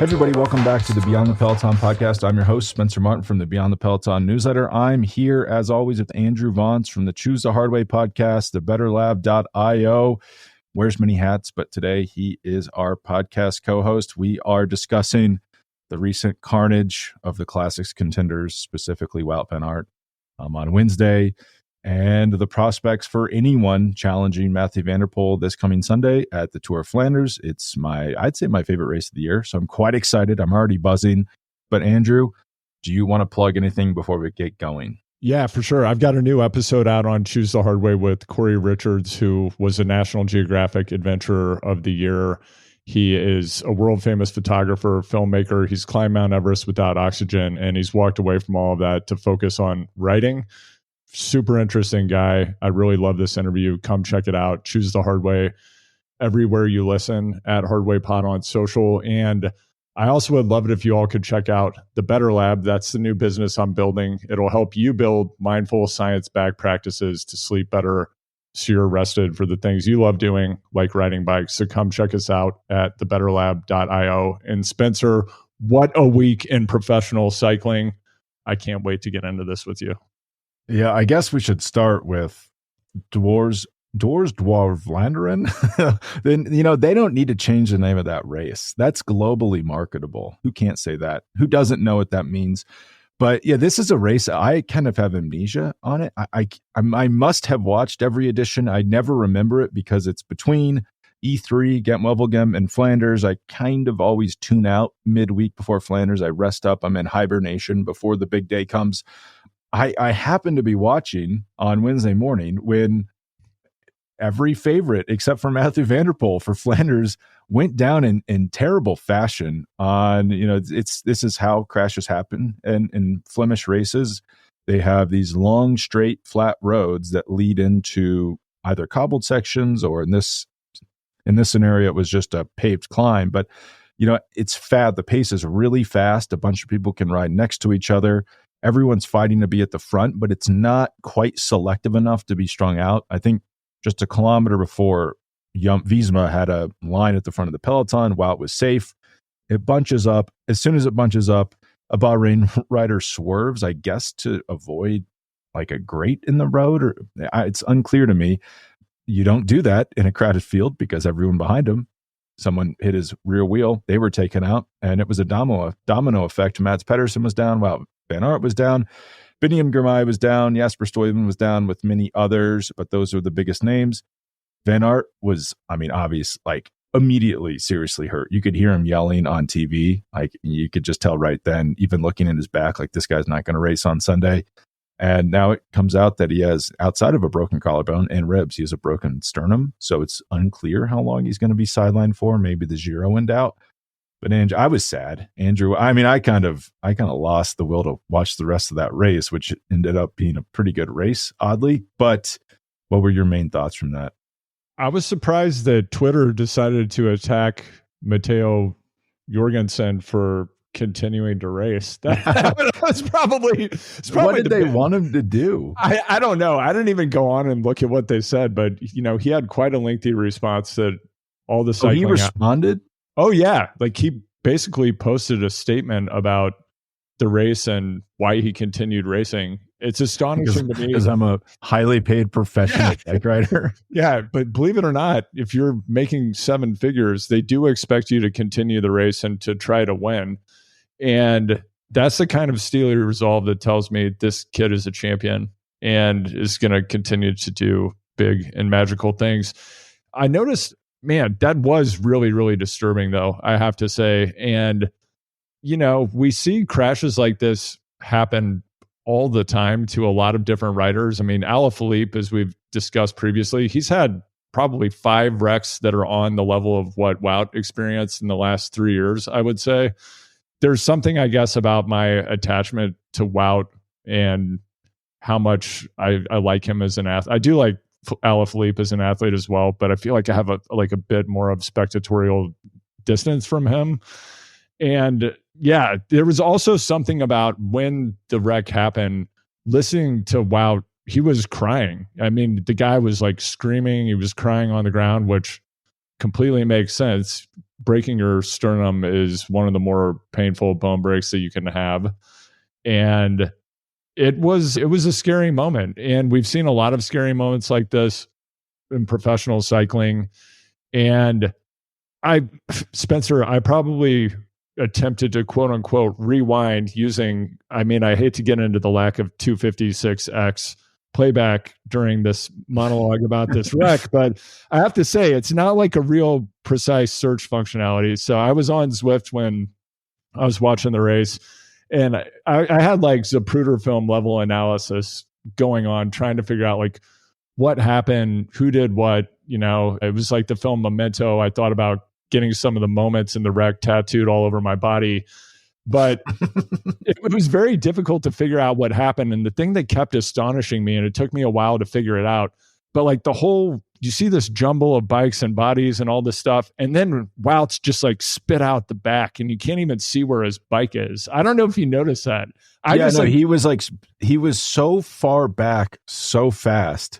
Hey everybody, welcome back to the Beyond the Peloton podcast. I'm your host, Spencer Martin from the Beyond the Peloton newsletter. I'm here, as always, with Andrew Vontz from the Choose the Hard Way podcast, the betterlab.io. Wears many hats, but today he is our podcast co-host. We are discussing the recent carnage of the Classics contenders, specifically Wout van Aert, on Wednesday, and the prospects for anyone challenging Mathieu van der Poel this coming Sunday at the Tour of Flanders. It's I'd say my favorite race of the year, so I'm quite excited. I'm already buzzing. But Andrew, do you want to plug anything before we get going? Yeah, for sure. I've got a new episode out on Choose the Hard Way with Corey Richards, who was a National Geographic Adventurer of the Year. He is a world-famous photographer, filmmaker. He's climbed Mount Everest without oxygen, and he's walked away from all of that to focus on writing. Super interesting guy. I really love this interview. Come check it out. Choose the Hard Way everywhere you listen, at Hardway Pod on social. And I also would love it if you all could check out the Better Lab. That's the new business I'm building. It'll help you build mindful science-backed practices to sleep better so you're rested for the things you love doing, like riding bikes. So come check us out at thebetterlab.io. And Spencer, what a week in professional cycling. I can't wait to get into this with you. Yeah, I guess we should start with Tour of Vlaanderen. Then, they don't need to change the name of that race. That's globally marketable. Who can't say that? Who doesn't know what that means? But yeah, this is a race. I kind of have amnesia on it. I must have watched every edition. I never remember it because it's between E3, Gent-Wevelgem, and Flanders. I kind of always tune out midweek before Flanders. I rest up. I'm in hibernation before the big day comes. I happened to be watching on Wednesday morning when every favorite, except for Mathieu van der Poel for Flanders, went down in terrible fashion. This is how crashes happen in Flemish races. They have these long, straight, flat roads that lead into either cobbled sections, or in this scenario, it was just a paved climb. But it's fast. The pace is really fast. A bunch of people can ride next to each other. Everyone's fighting to be at the front, but it's not quite selective enough to be strung out. I think just a kilometer before, Visma had a line at the front of the peloton. Wout was safe. It bunches up. As soon as it bunches up, a Bahrain rider swerves, I guess, to avoid like a grate in the road. Or it's unclear to me. You don't do that in a crowded field because everyone behind him, someone hit his rear wheel. They were taken out, and it was a domino effect. Mads Pedersen was down. Wout van Aert was down. Biniam Girmay was down. Jasper Stuyven was down, with many others, but those are the biggest names. Van Aert was, immediately seriously hurt. You could hear him yelling on TV. Like, you could just tell right then, even looking at his back, like, this guy's not going to race on Sunday. And now it comes out that he has, outside of a broken collarbone and ribs, he has a broken sternum. So it's unclear how long he's going to be sidelined for. Maybe the Giro in doubt. But Andrew, I was sad. Andrew, I kind of lost the will to watch the rest of that race, which ended up being a pretty good race, oddly. But what were your main thoughts from that? I was surprised that Twitter decided to attack Matteo Jorgenson for continuing to race. That was probably what did they want him to do? I don't know. I didn't even go on and look at what they said, but he had quite a lengthy response that all the cycling. He responded? Oh yeah, like he basically posted a statement about the race and why he continued racing. It's astonishing to me because I'm a highly paid professional bike rider. Yeah, but believe it or not, if you're making seven figures, they do expect you to continue the race and to try to win. And that's the kind of steely resolve that tells me this kid is a champion and is going to continue to do big and magical things. I noticed, man, that was really, really disturbing, though, I have to say. And, we see crashes like this happen all the time to a lot of different riders. I mean, Alaphilippe, as we've discussed previously, he's had probably 5 wrecks that are on the level of what Wout experienced in the last 3 years, I would say. There's something, I guess, about my attachment to Wout and how much I like him as an athlete. I do like Alaphilippe as an athlete as well, but I feel like I have a bit more of spectatorial distance from him. And yeah, there was also something about when the wreck happened, listening to Wout, he was crying. I mean, the guy was like screaming. He was crying on the ground, which completely makes sense. breaking your sternum is one of the more painful bone breaks that you can have. And it was a scary moment. And we've seen a lot of scary moments like this in professional cycling. And Spencer, I probably attempted to quote unquote rewind using, I hate to get into the lack of 256X playback during this monologue about this wreck, but I have to say it's not like a real precise search functionality. So I was on Zwift when I was watching the race, and I had like Zapruder film level analysis going on, trying to figure out like what happened, who did what. It was like the film Memento. I thought about getting some of the moments in the wreck tattooed all over my body. But it was very difficult to figure out what happened. And the thing that kept astonishing me, and it took me a while to figure it out, but like you see this jumble of bikes and bodies and all this stuff. And then Wout's just like spit out the back and you can't even see where his bike is. I don't know if you noticed that. He was so far back so fast.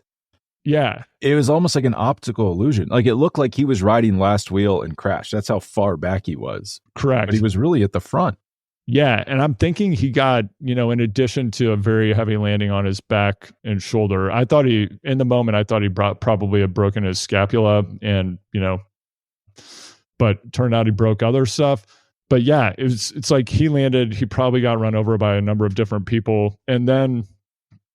Yeah. It was almost like an optical illusion. Like it looked like he was riding last wheel and crashed. That's how far back he was. Correct. But he was really at the front. Yeah. And I'm thinking he got, in addition to a very heavy landing on his back and shoulder, in the moment, I thought he probably had broken his scapula and, but turned out he broke other stuff. But yeah, it's like he landed, he probably got run over by a number of different people. And then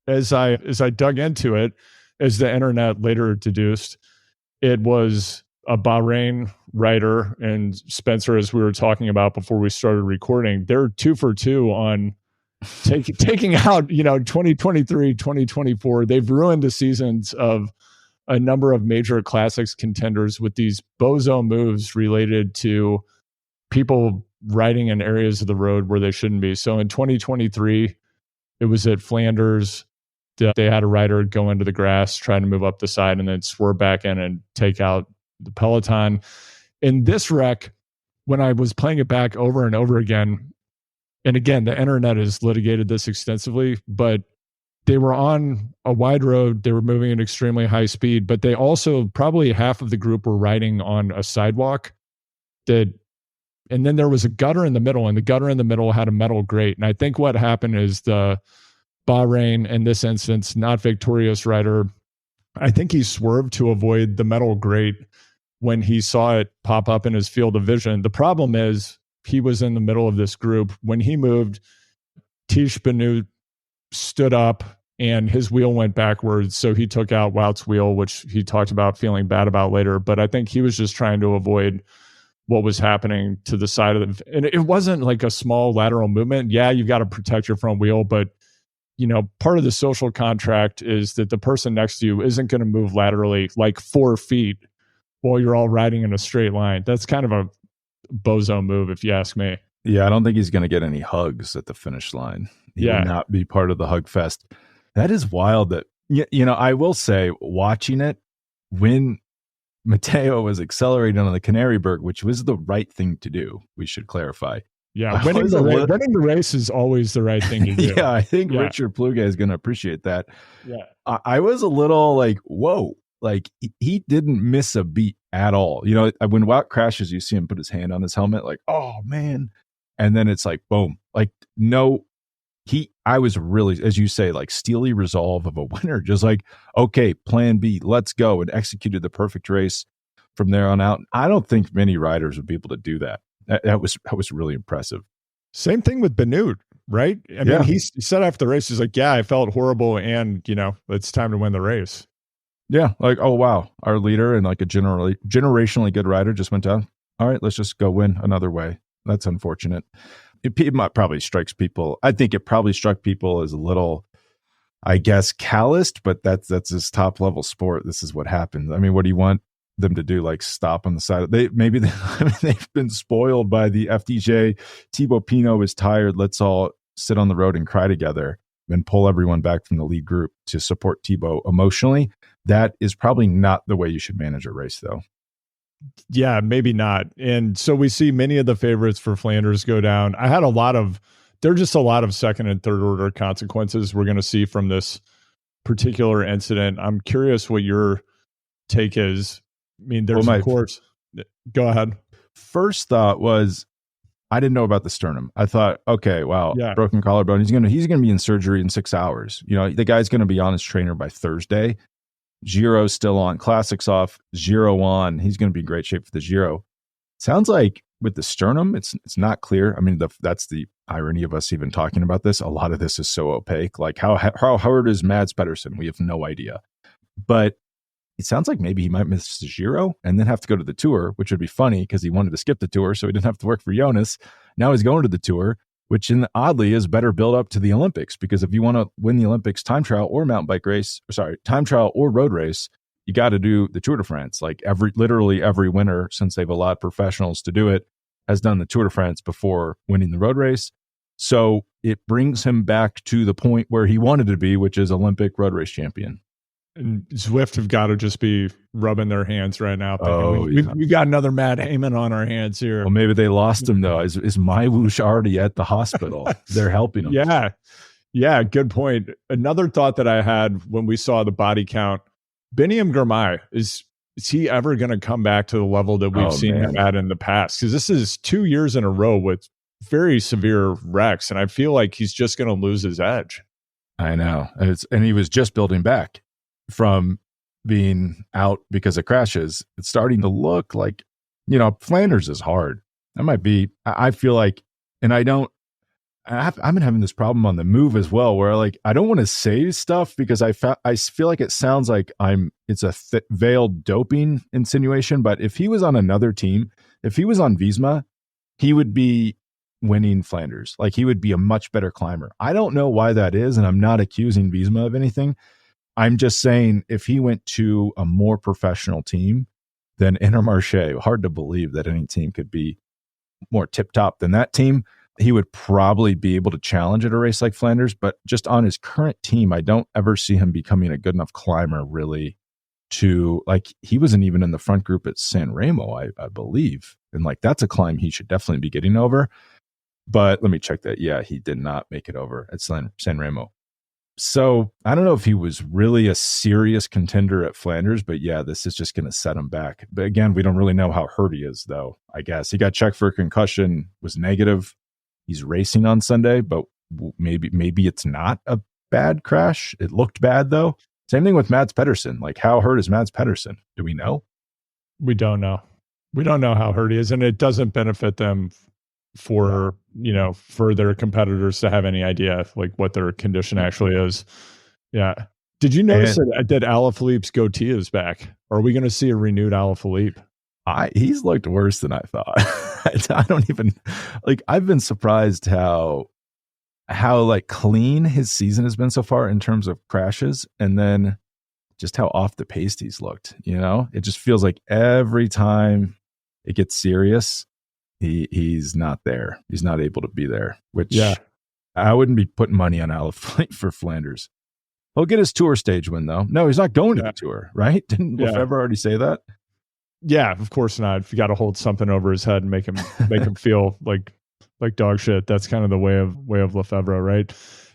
as I dug into it, as the internet later deduced, it was a Bahrain rider. And Spencer, as we were talking about before we started recording, they're 2 for 2 on taking out, 2023, 2024. They've ruined the seasons of a number of major classics contenders with these bozo moves related to people riding in areas of the road where they shouldn't be. So in 2023, it was at Flanders. They had a rider go into the grass, try to move up the side, and then swerve back in and take out the Peloton. In this wreck, when I was playing it back over and over again, and again, the internet has litigated this extensively, but they were on a wide road. They were moving at extremely high speed, but they also, probably half of the group were riding on a sidewalk and then there was a gutter in the middle, and the gutter in the middle had a metal grate. And I think what happened is the Bahrain, in this instance, not victorious rider, I think he swerved to avoid the metal grate when he saw it pop up in his field of vision. The problem is he was in the middle of this group. When he moved, Tish Benoot stood up and his wheel went backwards. So he took out Wout's wheel, which he talked about feeling bad about later. But I think he was just trying to avoid what was happening to the side of the, and it wasn't like a small lateral movement. Yeah, you've got to protect your front wheel, but part of the social contract is that the person next to you isn't going to move laterally like 4 feet while you're all riding in a straight line. That's kind of a bozo move, if you ask me. Yeah, I don't think he's going to get any hugs at the finish line. He will not be part of the hug fest. That is wild. That I will say, watching it, when Matteo was accelerating on the Canaryberg, which was the right thing to do, we should clarify. Yeah, winning the race is always the right thing to do. Yeah, I think Richard Pluga is going to appreciate that. Yeah, I was a little like, whoa, like he didn't miss a beat at all. When Wout crashes, you see him put his hand on his helmet, like, oh man, and then it's like, boom, like no. I was really, as you say, like steely resolve of a winner, just like, okay, plan B, let's go, and executed the perfect race from there on out. I don't think many riders would be able to do that. That was really impressive. Same thing with Benoot, right? I mean, he said after the race, he's like, yeah, I felt horrible, and it's time to win the race. Yeah, like, oh wow, our leader and like a generationally good rider just went down. All right, let's just go win another way. That's unfortunate. It might probably strikes people. I think it probably struck people as a little, I guess, calloused, but that's his top level sport. This is what happens. I mean, what do you want them to do? Like stop on the side? They've been spoiled by the FDJ. Thibaut Pinot is tired. Let's all sit on the road and cry together and pull everyone back from the lead group to support Thibaut emotionally. That is probably not the way you should manage a race, though. Yeah, maybe not. And so we see many of the favorites for Flanders go down. There are just a lot of second and third order consequences we're going to see from this particular incident. I'm curious what your take is. I mean, there's of course, go ahead. first thought was, I didn't know about the sternum. I thought, okay, wow, broken collarbone. He's gonna be in surgery in 6 hours. You know, the guy's gonna be on his trainer by Thursday. Giro's still on, Classic's off, Giro on. He's gonna be in great shape for the Giro. Sounds like with the sternum, it's not clear. I mean, that's the irony of us even talking about this. A lot of this is so opaque. Like how hard is Mads Pedersen? We have no idea. But it sounds like maybe he might miss the Giro and then have to go to the Tour, which would be funny because he wanted to skip the Tour, so he didn't have to work for Jonas. Now he's going to the Tour, which oddly is better build up to the Olympics, because if you want to win the Olympics time trial or time trial or road race, you got to do the Tour de France. Like literally every winner, since they've allowed professionals to do it, has done the Tour de France before winning the road race. So it brings him back to the point where he wanted to be, which is Olympic road race champion. And Zwift have got to just be rubbing their hands right now. We've got another Matt Heyman on our hands here. Well, maybe they lost him, though. Is Maiwush already at the hospital? They're helping him. Yeah, good point. Another thought that I had when we saw the body count, Biniam Girmay, is he ever going to come back to the level that we've seen him at in the past? Because this is 2 years in a row with very severe wrecks, and I feel like he's just going to lose his edge. I know. And he was just building back from being out because of crashes. It's starting to look like, Flanders is hard. That might be, I feel like, and I've been having this problem on the move as well, where I don't want to say stuff because I feel like it sounds like it's a veiled doping insinuation. But if he was on another team, if he was on Visma, he would be winning Flanders. Like, he would be a much better climber. I don't know why that is, and I'm not accusing Visma of anything. I'm just saying, if he went to a more professional team than Intermarché, hard to believe that any team could be more tip-top than that team, he would probably be able to challenge at a race like Flanders. But just on his current team, I don't ever see him becoming a good enough climber, really, to, he wasn't even in the front group at San Remo, I believe. And, that's a climb he should definitely be getting over. But let me check that. Yeah, he did not make it over at San Remo. So I don't know if he was really a serious contender at Flanders, but yeah, this is just going to set him back. But again, we don't really know how hurt he is, though. I guess he got checked for a concussion, was negative. He's racing on Sunday, but maybe it's not a bad crash. It looked bad, though. Same thing with Mads Pedersen. How hurt is Mads Pedersen? Do we know? We don't know. We don't know how hurt he is, and it doesn't benefit them for their competitors to have any idea what their condition actually is. Yeah. Did you notice that Alaphilippe's goatee is back? Are we going to see a renewed Alaphilippe? He's looked worse than I thought. I don't even I've been surprised how clean his season has been so far in terms of crashes, and then just how off the pace he's looked. It just feels like every time it gets serious, he's not there. He's not able to be there, which I wouldn't be putting money on Alaphilippe for Flanders. He'll get his Tour stage win, though. No, he's not going to the Tour, right? Didn't Lefebvre already say that? Yeah, of course not. If you got to hold something over his head and make him feel like dog shit, that's kind of the way of Lefebvre, right?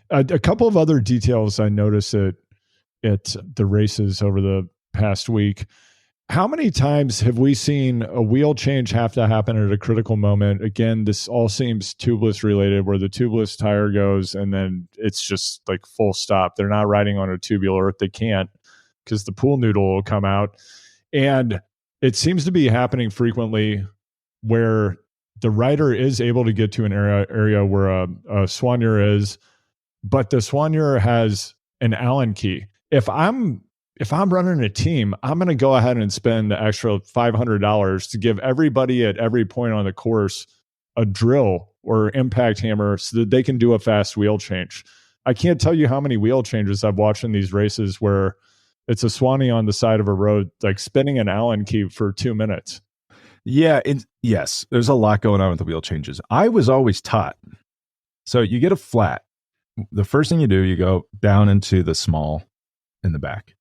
A couple of other details I noticed at the races over the past week. How many times have we seen a wheel change have to happen at a critical moment? Again, this all seems tubeless related, where the tubeless tire goes and then it's just full stop. They're not riding on a tubular. They can't, because the pool noodle will come out. And it seems to be happening frequently where the rider is able to get to an area where a soigneur is, but the soigneur has an Allen key. If I'm running a team, I'm going to go ahead and spend the extra $500 to give everybody at every point on the course a drill or impact hammer so that they can do a fast wheel change. I can't tell you how many wheel changes I've watched in these races where it's a Swanee on the side of a road, spinning an Allen key for 2 minutes. Yeah. Yes, there's a lot going on with the wheel changes. I was always taught. So you get a flat. The first thing you do, you go down into the small in the back.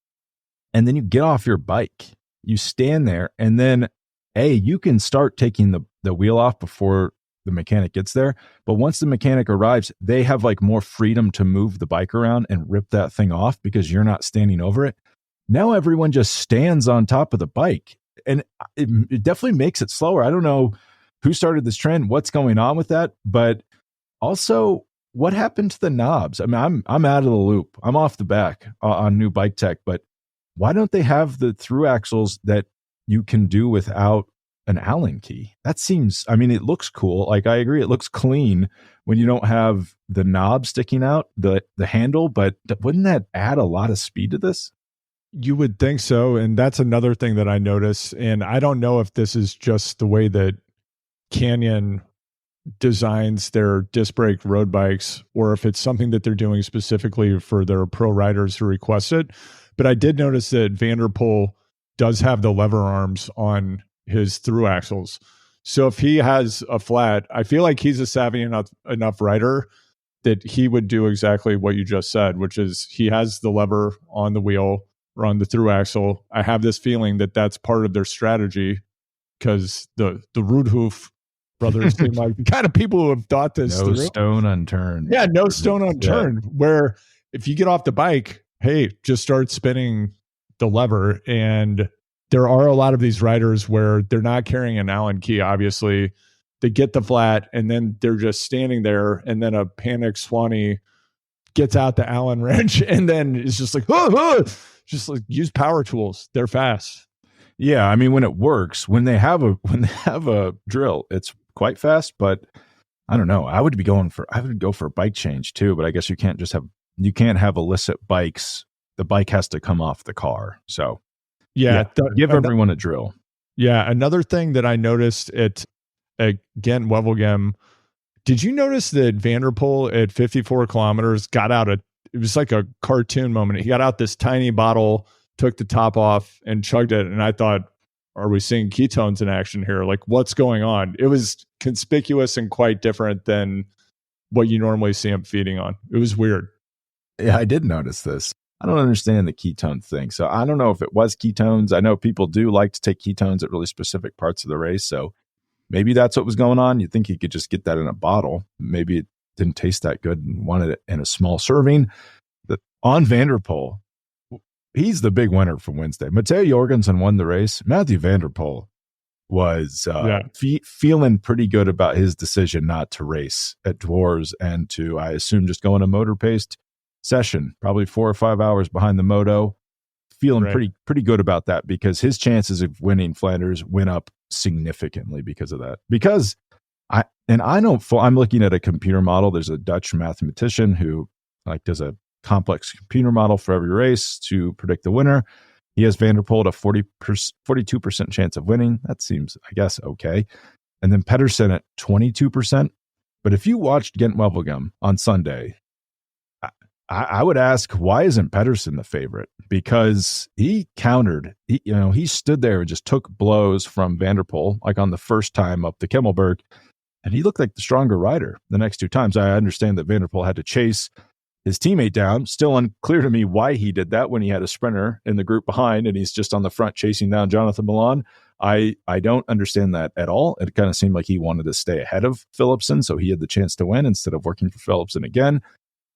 And then you get off your bike, you stand there, and then you can start taking the wheel off before the mechanic gets there. But once the mechanic arrives, they have more freedom to move the bike around and rip that thing off because you're not standing over it. Now everyone just stands on top of the bike, and it definitely makes it slower. I don't know who started this trend? What's going on with that? But also, what happened to the knobs? I mean, I'm out of the loop. I'm off the back on new bike tech, but why don't they have the through axles that you can do without an Allen key? That seems, I mean, it looks cool. Like, I agree, it looks clean when you don't have the knob sticking out, the handle, but wouldn't that add a lot of speed to this? You would think so. And that's another thing that I noticed. And I don't know if this is just the way that Canyon designs their disc brake road bikes, or if it's something that they're doing specifically for their pro riders who request it. But I did notice that Van der Poel does have the lever arms on his through axles. So if he has a flat, I feel like he's a savvy enough rider that he would do exactly what you just said, which is he has the lever on the wheel or on the through axle. I have this feeling that that's part of their strategy, because the Rudhoof brothers seem like the kind of people who have thought this no through. Stone unturned. Yeah, no stone unturned. Where if you get off the bike, hey, just start spinning the lever. And there are a lot of these riders where they're not carrying an Allen key, obviously. They get the flat, and then they're just standing there, and then a panic Swanee gets out the Allen wrench, and then it's just like, just like, use power tools. They're fast. Yeah, I mean, when it works, when they have a drill, it's quite fast. But I don't know. I would go for a bike change too. But I guess you can't have illicit bikes. The bike has to come off the car. So give everyone a drill. Yeah, another thing that I noticed at Gent-Wevelgem, did you notice that Van der Poel at 54 kilometers got out it was like a cartoon moment. He got out this tiny bottle, took the top off, and chugged it. And I thought, are we seeing ketones in action here? Like, what's going on? It was conspicuous and quite different than what you normally see him feeding on. It was weird. Yeah, I did notice this. I don't understand the ketone thing. So I don't know if it was ketones. I know people do like to take ketones at really specific parts of the race. So maybe that's what was going on. You'd think you could just get that in a bottle. Maybe it didn't taste that good and wanted it in a small serving. On Van der Poel, he's the big winner from Wednesday. Matteo Jorgenson won the race. Mathieu Van der Poel was feeling pretty good about his decision not to race at Dwars and to, I assume, just go in a motor-paced session, probably 4 or 5 hours behind the moto. Feeling pretty good about that, because his chances of winning Flanders went up significantly because of that. Because I'm looking at a computer model. There's a Dutch mathematician who does a complex computer model for every race to predict the winner. He has Van der Poel at a 42% chance of winning. That seems, I guess, okay. And then Pedersen at 22%. But if you watched Gent-Wevelgem on Sunday, I would ask, why isn't Pedersen the favorite? Because he countered. He stood there and just took blows from Van der Poel, like on the first time up the Kemmelberg, and he looked like the stronger rider the next 2 times. I understand that Van der Poel had to chase his teammate down. Still unclear to me why he did that when he had a sprinter in the group behind and he's just on the front chasing down Jonathan Milan. I don't understand that at all. It kind of seemed like he wanted to stay ahead of Philipsen, so he had the chance to win instead of working for Philipsen again.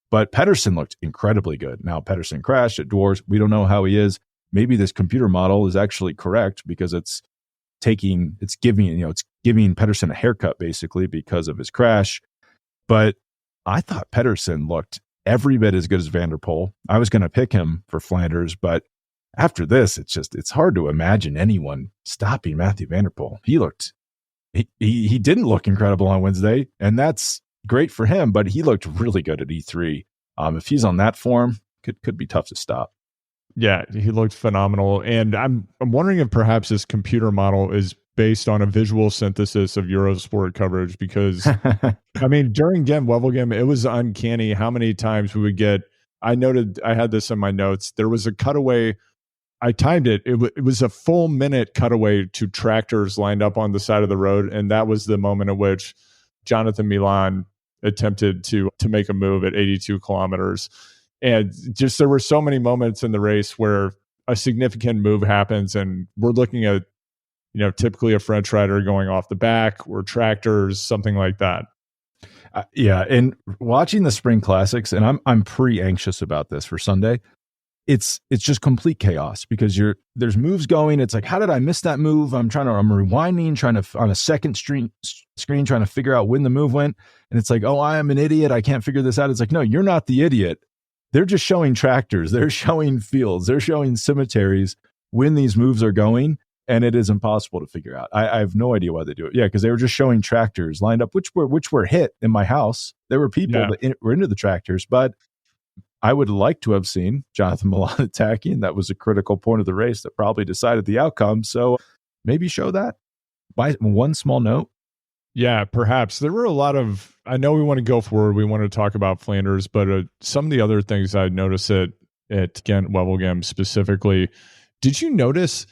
But Pedersen looked incredibly good. Now, Pedersen crashed at Dwars. We don't know how he is. Maybe this computer model is actually correct, because it's giving Pedersen a haircut basically because of his crash. But I thought Pedersen looked every bit as good as Van der Poel. I was going to pick him for Flanders, but after this, it's hard to imagine anyone stopping Mathieu Van der Poel. He didn't look incredible on Wednesday, and that's great for him, but he looked really good at E3. If he's on that form, could be tough to stop. Yeah, he looked phenomenal. And I'm wondering if perhaps this computer model is based on a visual synthesis of Eurosport coverage, because I mean, during Gent-Wevelgem, it was uncanny how many times we would get. I had this in my notes. There was a cutaway. I timed it. It was a full minute cutaway to tractors lined up on the side of the road, and that was the moment at which Jonathan Milan attempted to make a move at 82 kilometers. And just there were so many moments in the race where a significant move happens, and we're looking at, typically a French rider going off the back or tractors, something like that. Yeah, and watching the Spring Classics, and I'm pretty anxious about this for Sunday. it's just complete chaos because there's moves going. It's like, how did I miss that move? I'm rewinding, on a second screen trying to figure out when the move went. And it's like, oh, I am an idiot. I can't figure this out. It's like, no, you're not the idiot. They're just showing tractors. They're showing fields. They're showing cemeteries when these moves are going. And it is impossible to figure out. I have no idea why they do it. Yeah, because they were just showing tractors lined up, which were hit in my house. There were people that were into the tractors, but I would like to have seen Jonathan Milan attacking. That was a critical point of the race that probably decided the outcome. So maybe show that by one small note. Yeah, perhaps. There were a lot of, I know we want to go forward. We want to talk about Flanders, but some of the other things I noticed at Gent-Wevelgem specifically, did you notice,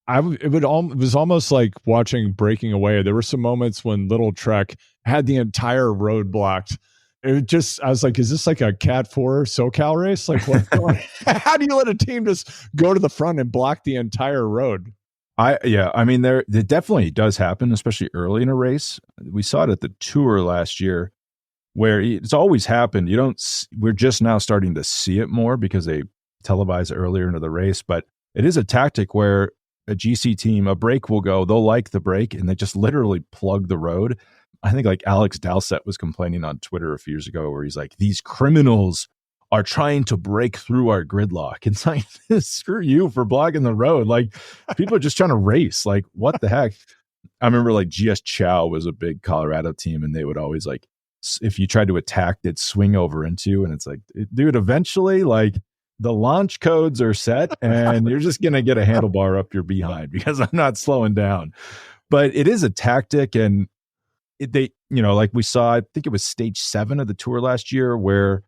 it was almost like watching Breaking Away. There were some moments when Little Trek had the entire road blocked. I was like, is this like a Cat 4 SoCal race? Like, what's going on? How do you let a team just go to the front and block the entire road? I mean, it definitely does happen, especially early in a race. We saw it at the Tour last year, where it's always happened. We're just now starting to see it more because they televise earlier into the race, but it is a tactic where a GC team, a break will go, they'll like the break, and they just literally plug the road. I think like Alex Dowsett was complaining on Twitter a few years ago where he's like, these criminals are trying to break through our gridlock. It's like, screw you for blocking the road. Like, people are just trying to race. Like, what the heck? I remember like GS Chow was a big Colorado team, and they would always like, if you tried to attack, they'd swing over into you. And it's like, dude, eventually, like, the launch codes are set and you're just going to get a handlebar up your behind because I'm not slowing down. But it is a tactic, and like we saw, I think it was stage 7 of the Tour last year where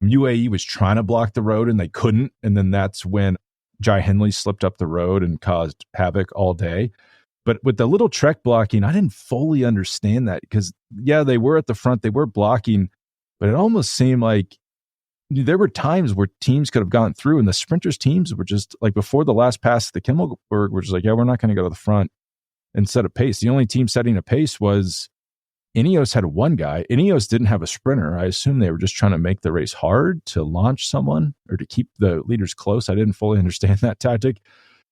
UAE was trying to block the road and they couldn't. And then that's when Jai Hindley slipped up the road and caused havoc all day. But with the Little Trek blocking, I didn't fully understand that because, yeah, they were at the front, they were blocking, but it almost seemed like there were times where teams could have gone through, and the sprinters teams were just like, before the last pass of the Kimmelberg, were just like, yeah, we're not going to go to the front and set a pace. The only team setting a pace was Ineos had one guy. Ineos didn't have a sprinter. I assume they were just trying to make the race hard to launch someone or to keep the leaders close. I didn't fully understand that tactic.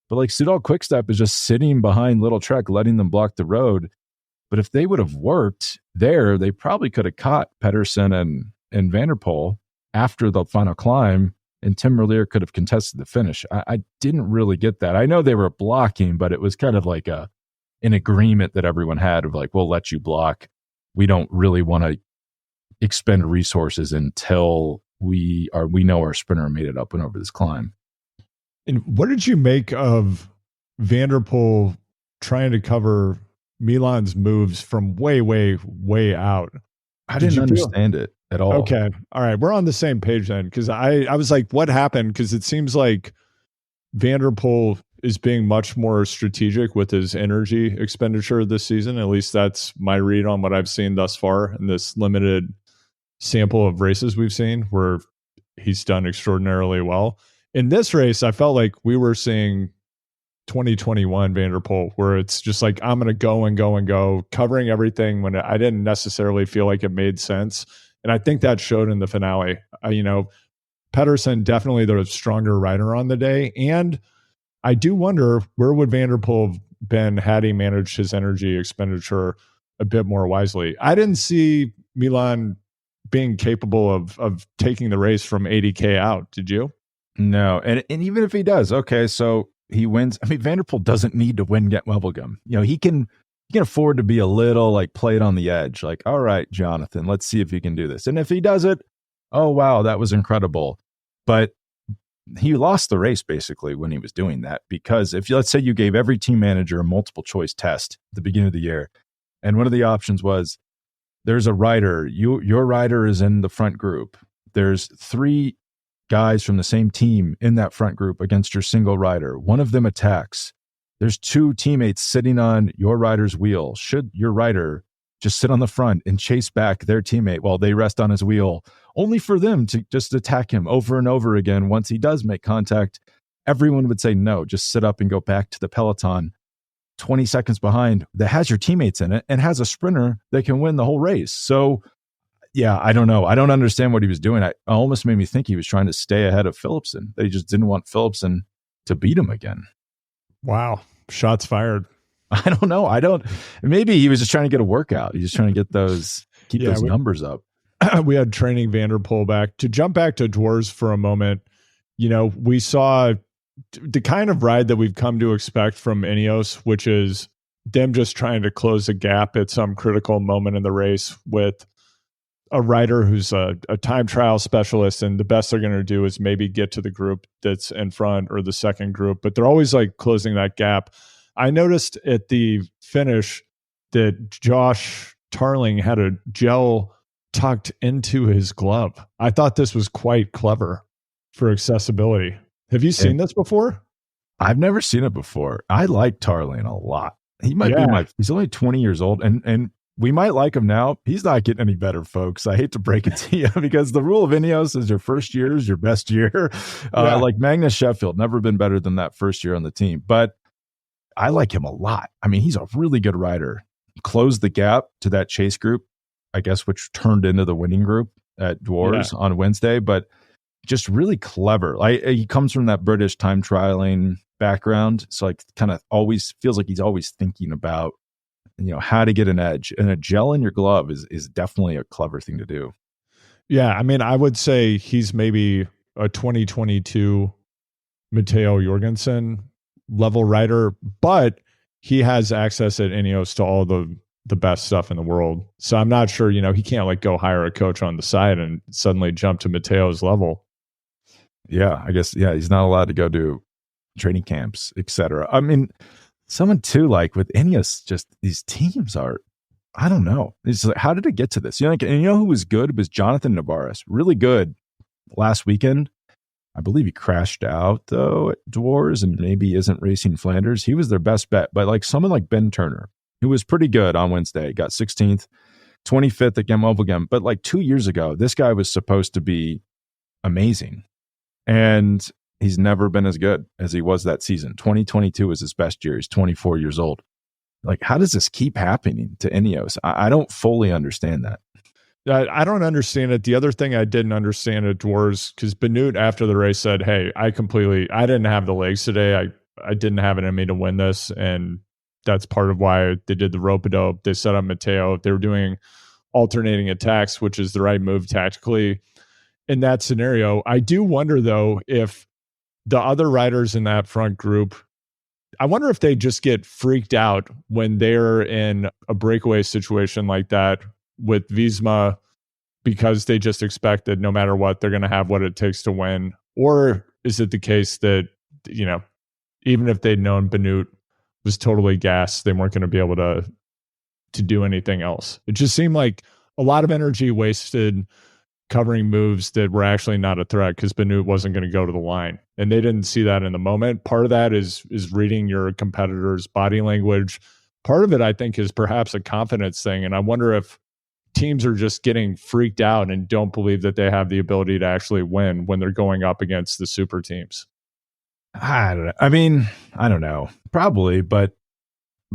But like Soudal Quickstep is just sitting behind Little Trek, letting them block the road. But if they would have worked there, they probably could have caught Pedersen and Van der Poel after the final climb, and Tim Merlier could have contested the finish. I didn't really get that. I know they were blocking, but it was kind of like an agreement that everyone had of like, we'll let you block. We don't really want to expend resources until we know our sprinter made it up and over this climb. And what did you make of Van der Poel trying to cover Milan's moves from way, way, way out? I didn't understand it at all. Okay. All right. We're on the same page then, because I was like, what happened? Because it seems like Van der Poel is being much more strategic with his energy expenditure this season. At least that's my read on what I've seen thus far in this limited sample of races we've seen, where he's done extraordinarily well. In this race, I felt like we were seeing 2021 Van der Poel, where it's just like, I'm going to go and go and go, covering everything when I didn't necessarily feel like it made sense. And I think that showed in the finale. Pedersen, definitely the stronger rider on the day. And I do wonder, where would Van der Poel have been had he managed his energy expenditure a bit more wisely? I didn't see Milan being capable of taking the race from 80K out. Did you? No. And even if he does, okay, so he wins. I mean, Van der Poel doesn't need to win Gent-Wevelgem. He can afford to be a little like played on the edge. Like, all right, Jonathan, let's see if he can do this. And if he does it, oh, wow, that was incredible. But he lost the race basically when he was doing that, because if let's say you gave every team manager a multiple choice test at the beginning of the year, and one of the options was, there's a rider, your rider is in the front group. There's 3 guys from the same team in that front group against your single rider. One of them attacks. There's 2 teammates sitting on your rider's wheel. Should your rider just sit on the front and chase back their teammate while they rest on his wheel, only for them to just attack him over and over again once he does make contact? Everyone would say, no, just sit up and go back to the Peloton 20 seconds behind that has your teammates in it and has a sprinter that can win the whole race. So Yeah, I don't know. I don't understand what he was doing. I almost made me think he was trying to stay ahead of Philipsen. They just didn't want Philipsen to beat him again. Wow. Shots fired. I don't know. Maybe he was just trying to get a workout. He's just trying to get keep those numbers up. We had training Van der Poel back. To jump back to Dwars for a moment, we saw the kind of ride that we've come to expect from Ineos, which is them just trying to close a gap at some critical moment in the race with a rider who's a time trial specialist, and the best they're going to do is maybe get to the group that's in front or the second group, but they're always like closing that gap. I noticed at the finish that Josh Tarling had a gel tucked into his glove. I thought this was quite clever for accessibility. Have you seen this before? I've never seen it before. I like Tarling a lot. He might be he's only 20 years old, and we might like him now. He's not getting any better, folks. I hate to break it to you, because the rule of Ineos is your first year is your best year. Like Magnus Sheffield, never been better than that first year on the team. But I like him a lot. I mean, he's a really good rider. Closed the gap to that chase group, I guess, which turned into the winning group at Dwars on Wednesday. But just really clever. He comes from that British time trialing background, so like kind of always feels like he's always thinking about how to get an edge, and a gel in your glove is definitely a clever thing to do. Yeah, I mean, I would say he's maybe a 2022 Matteo Jorgenson level rider, but he has access at Ineos to all the best stuff in the world. So I'm not sure, he can't like go hire a coach on the side and suddenly jump to Matteo's level. Yeah, I guess, he's not allowed to go to training camps, etc. I mean, someone too, like with Ineos, just these teams are, I don't know. It's like, how did it get to this? And who was good? It was Jonathan Navarez, really good last weekend. I believe he crashed out though at Dwars and maybe isn't racing Flanders. He was their best bet, but like someone like Ben Turner, who was pretty good on Wednesday, got 16th, 25th at Gent-Wevelgem. But like 2 years ago, this guy was supposed to be amazing. And he's never been as good as he was that season. 2022 was his best year. He's 24 years old. Like, how does this keep happening to Ineos? I don't fully understand that. I don't understand it. The other thing I didn't understand at Dwars, because Benoot after the race said, hey, I didn't have the legs today. I didn't have it in me to win this. And that's part of why they did the rope-a-dope. They set up Matteo. They were doing alternating attacks, which is the right move tactically in that scenario. I do wonder, though, if the other riders in that front group, I wonder if they just get freaked out when they're in a breakaway situation like that with Visma, because they just expect that no matter what, they're going to have what it takes to win. Or is it the case that, even if they'd known Benoot was totally gassed, they weren't going to be able to do anything else? It just seemed like a lot of energy wasted covering moves that were actually not a threat, because Benoot wasn't going to go to the line, and they didn't see that in the moment. Part of that is reading your competitor's body language. Part of it, I think, is perhaps a confidence thing, and I wonder if teams are just getting freaked out and don't believe that they have the ability to actually win when they're going up against the super teams. I don't know. I mean, I don't know, probably, but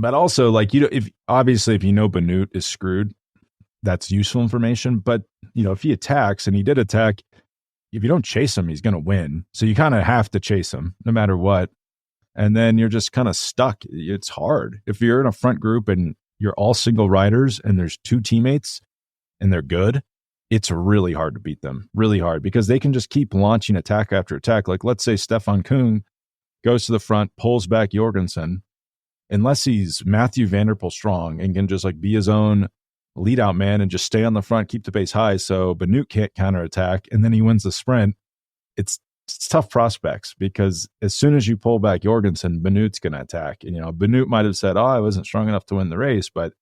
also, like, if Benoot is screwed, that's useful information. But if he attacks, and he did attack, if you don't chase him, he's going to win. So you kind of have to chase him no matter what. And then you're just kind of stuck. It's hard. If you're in a front group and you're all single riders and there's two teammates and they're good, it's really hard to beat them. Really hard, because they can just keep launching attack after attack. Like, let's say Stefan Küng goes to the front, pulls back Jorgenson. Unless he's Mathieu Van der Poel strong and can just like be his own lead out man and just stay on the front, keep the pace high, so Benoot can't counterattack, and then he wins the sprint. It's tough prospects, because as soon as you pull back Jorgenson, Benoot's going to attack. And Benoot might have said, I wasn't strong enough to win the race, but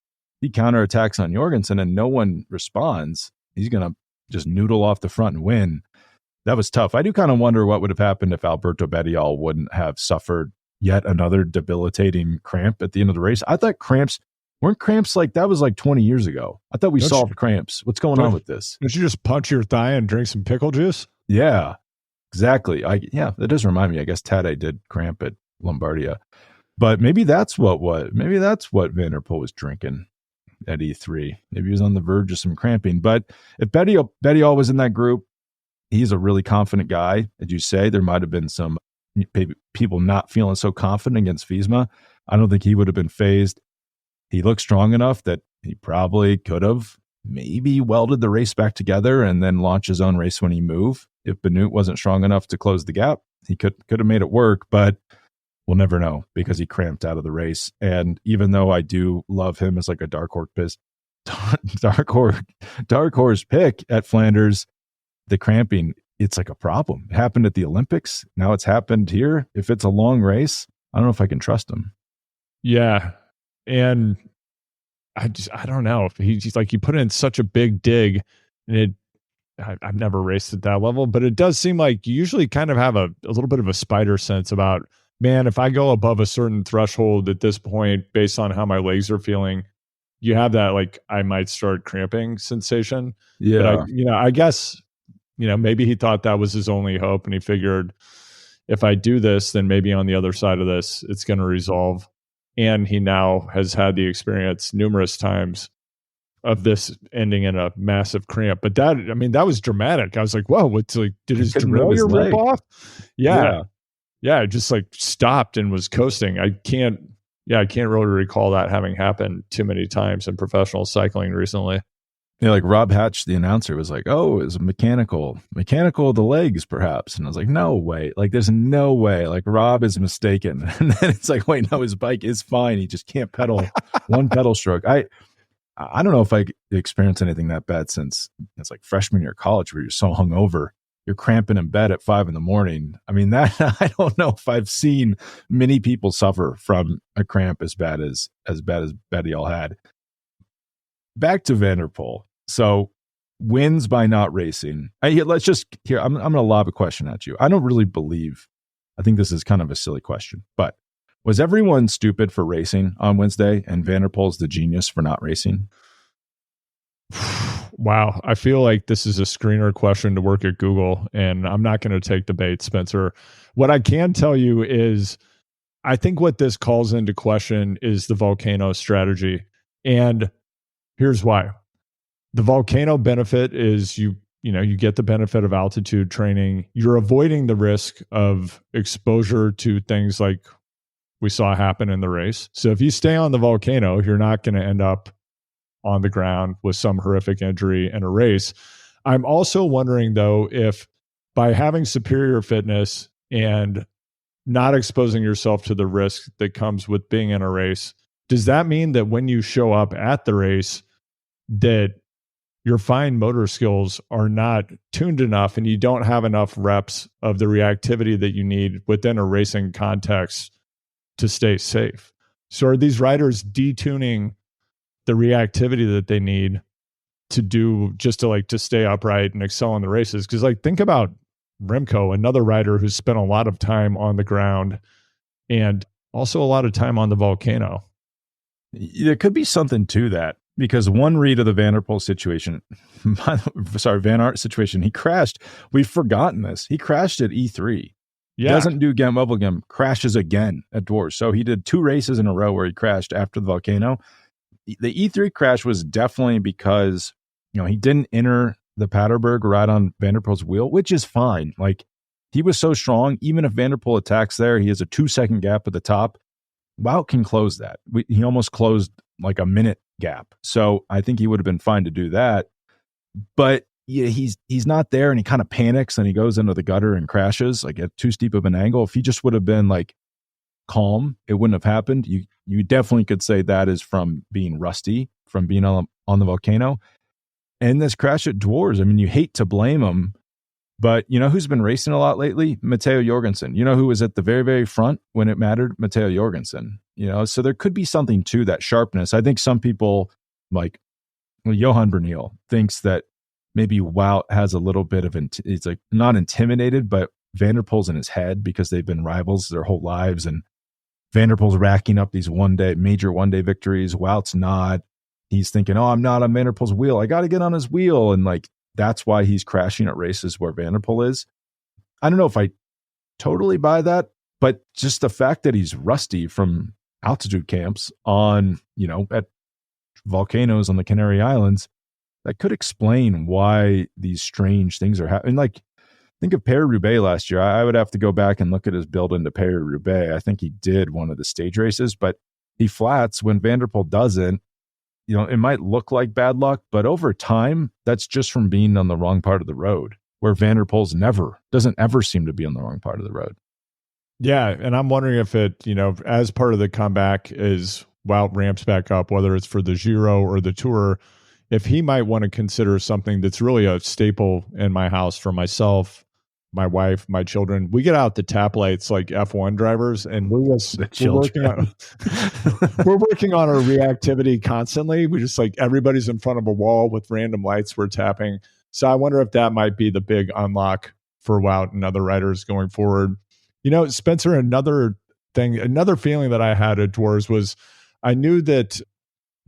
he counterattacks on Jorgenson and no one responds. He's going to just noodle off the front and win. That was tough. I do kind of wonder what would have happened if Alberto Bettiol wouldn't have suffered yet another debilitating cramp at the end of the race. I thought weren't cramps like that was like 20 years ago. I thought we solved cramps. What's going on with this? Did you just punch your thigh and drink some pickle juice? Yeah, exactly. That does remind me. I guess Tadej did cramp at Lombardia, but maybe that's what Van der Poel was drinking. at E3. Maybe he was on the verge of some cramping. But if Bettiol was in that group, he's a really confident guy. As you say, there might have been some people not feeling so confident against Visma. I don't think he would have been phased. He looked strong enough that he probably could have maybe welded the race back together and then launched his own race when he moved. If Benoot wasn't strong enough to close the gap, he could have made it work, but we'll never know because he cramped out of the race. And even though I do love him as like a dark horse pick at Flanders, the cramping, it's like a problem. It happened at the Olympics. Now it's happened here. If it's a long race, I don't know if I can trust him. Yeah. And I don't know. He's like, you put in such a big dig, and I've never raced at that level, but it does seem like you usually kind of have a little bit of a spider sense about, man, if I go above a certain threshold at this point, based on how my legs are feeling, you have that, like, I might start cramping sensation. Yeah. But I guess, maybe he thought that was his only hope, and he figured if I do this, then maybe on the other side of this, it's going to resolve. And he now has had the experience numerous times of this ending in a massive cramp. But that was dramatic. I was like, whoa, what's like, did his derailleur rip off? Yeah. It just like stopped and was coasting. I can't really recall that having happened too many times in professional cycling recently. Like Rob Hatch, the announcer, was like, oh, it was mechanical of the legs, perhaps. And I was like, no way. Like, there's no way. Like, Rob is mistaken. And then it's like, wait, no, his bike is fine. He just can't pedal one pedal stroke. I don't know if I experienced anything that bad since it's like freshman year of college where you're so hungover. You're cramping in bed at 5 a.m. I mean, that I don't know if I've seen many people suffer from a cramp as bad as Bettiol had. Back to Van der Poel. So wins by not racing. I'm going to lob a question at you. I don't really believe, I think this is kind of a silly question, but was everyone stupid for racing on Wednesday and Van der Poel's the genius for not racing? Wow. I feel like this is a screener question to work at Google, and I'm not going to take the bait, Spencer. What I can tell you is I think what this calls into question is the volcano strategy. And here's why. The volcano benefit is you get the benefit of altitude training. You're avoiding the risk of exposure to things like we saw happen in the race. So if you stay on the volcano, you're not going to end up on the ground with some horrific injury in a race. I'm also wondering, though, if by having superior fitness and not exposing yourself to the risk that comes with being in a race, does that mean that when you show up at the race that your fine motor skills are not tuned enough and you don't have enough reps of the reactivity that you need within a racing context to stay safe? So are these riders detuning the reactivity that they need to do just to stay upright and excel in the races? Because think about Remco, another rider who's spent a lot of time on the ground and also a lot of time on the volcano. There could be something to that, because one read of the Van der Poel situation, Van Aert situation, he crashed. We've forgotten this. He crashed at E3. Yeah. Doesn't do Gent-Wevelgem, crashes again at Dwars. So he did 2 races in a row where he crashed after the volcano. The E3 crash was definitely because, he didn't enter the Paterberg right on Van der Poel's wheel, which is fine. Like, he was so strong. Even if Van der Poel attacks there, he has a 2-second gap at the top. Wout can close that. He almost closed like a minute gap. So I think he would have been fine to do that. But yeah, he's not there, and he kind of panics and he goes into the gutter and crashes like at too steep of an angle. If he just would have been like calm, it wouldn't have happened. You definitely could say that is from being rusty, from being on the volcano. And this crash at Dwars, I mean, you hate to blame him, but you know who's been racing a lot lately? Matteo Jorgenson. You know who was at the very, very front when it mattered? Matteo Jorgenson. So there could be something to that sharpness. I think some people, like Johan Bernil, thinks that maybe Wout has a little bit of, it's like not intimidated, but Van der Poel's in his head because they've been rivals their whole lives. And Van der Poel's racking up these major one-day victories. Wout's not. He's thinking, oh, I'm not on Van der Poel's wheel. I got to get on his wheel. And that's why he's crashing at races where Van der Poel is. I don't know if I totally buy that, but just the fact that he's rusty from altitude camps on, at volcanoes on the Canary Islands, that could explain why these strange things are happening. Like, think of Paris-Roubaix last year. I would have to go back and look at his build into Paris-Roubaix. I think he did one of the stage races, but he flats when Van der Poel doesn't. It might look like bad luck, but over time, that's just from being on the wrong part of the road, where Van der Poel's doesn't ever seem to be on the wrong part of the road. Yeah, and I'm wondering if it, as part of the comeback is Wout ramps back up, whether it's for the Giro or the Tour, if he might want to consider something that's really a staple in my house for myself, my wife, my children. We get out the tap lights like F1 drivers, and we're working on our reactivity constantly. We just like everybody's in front of a wall with random lights we're tapping. So I wonder if that might be the big unlock for Wout and other riders going forward. Spencer, another feeling that I had at Dwars was I knew that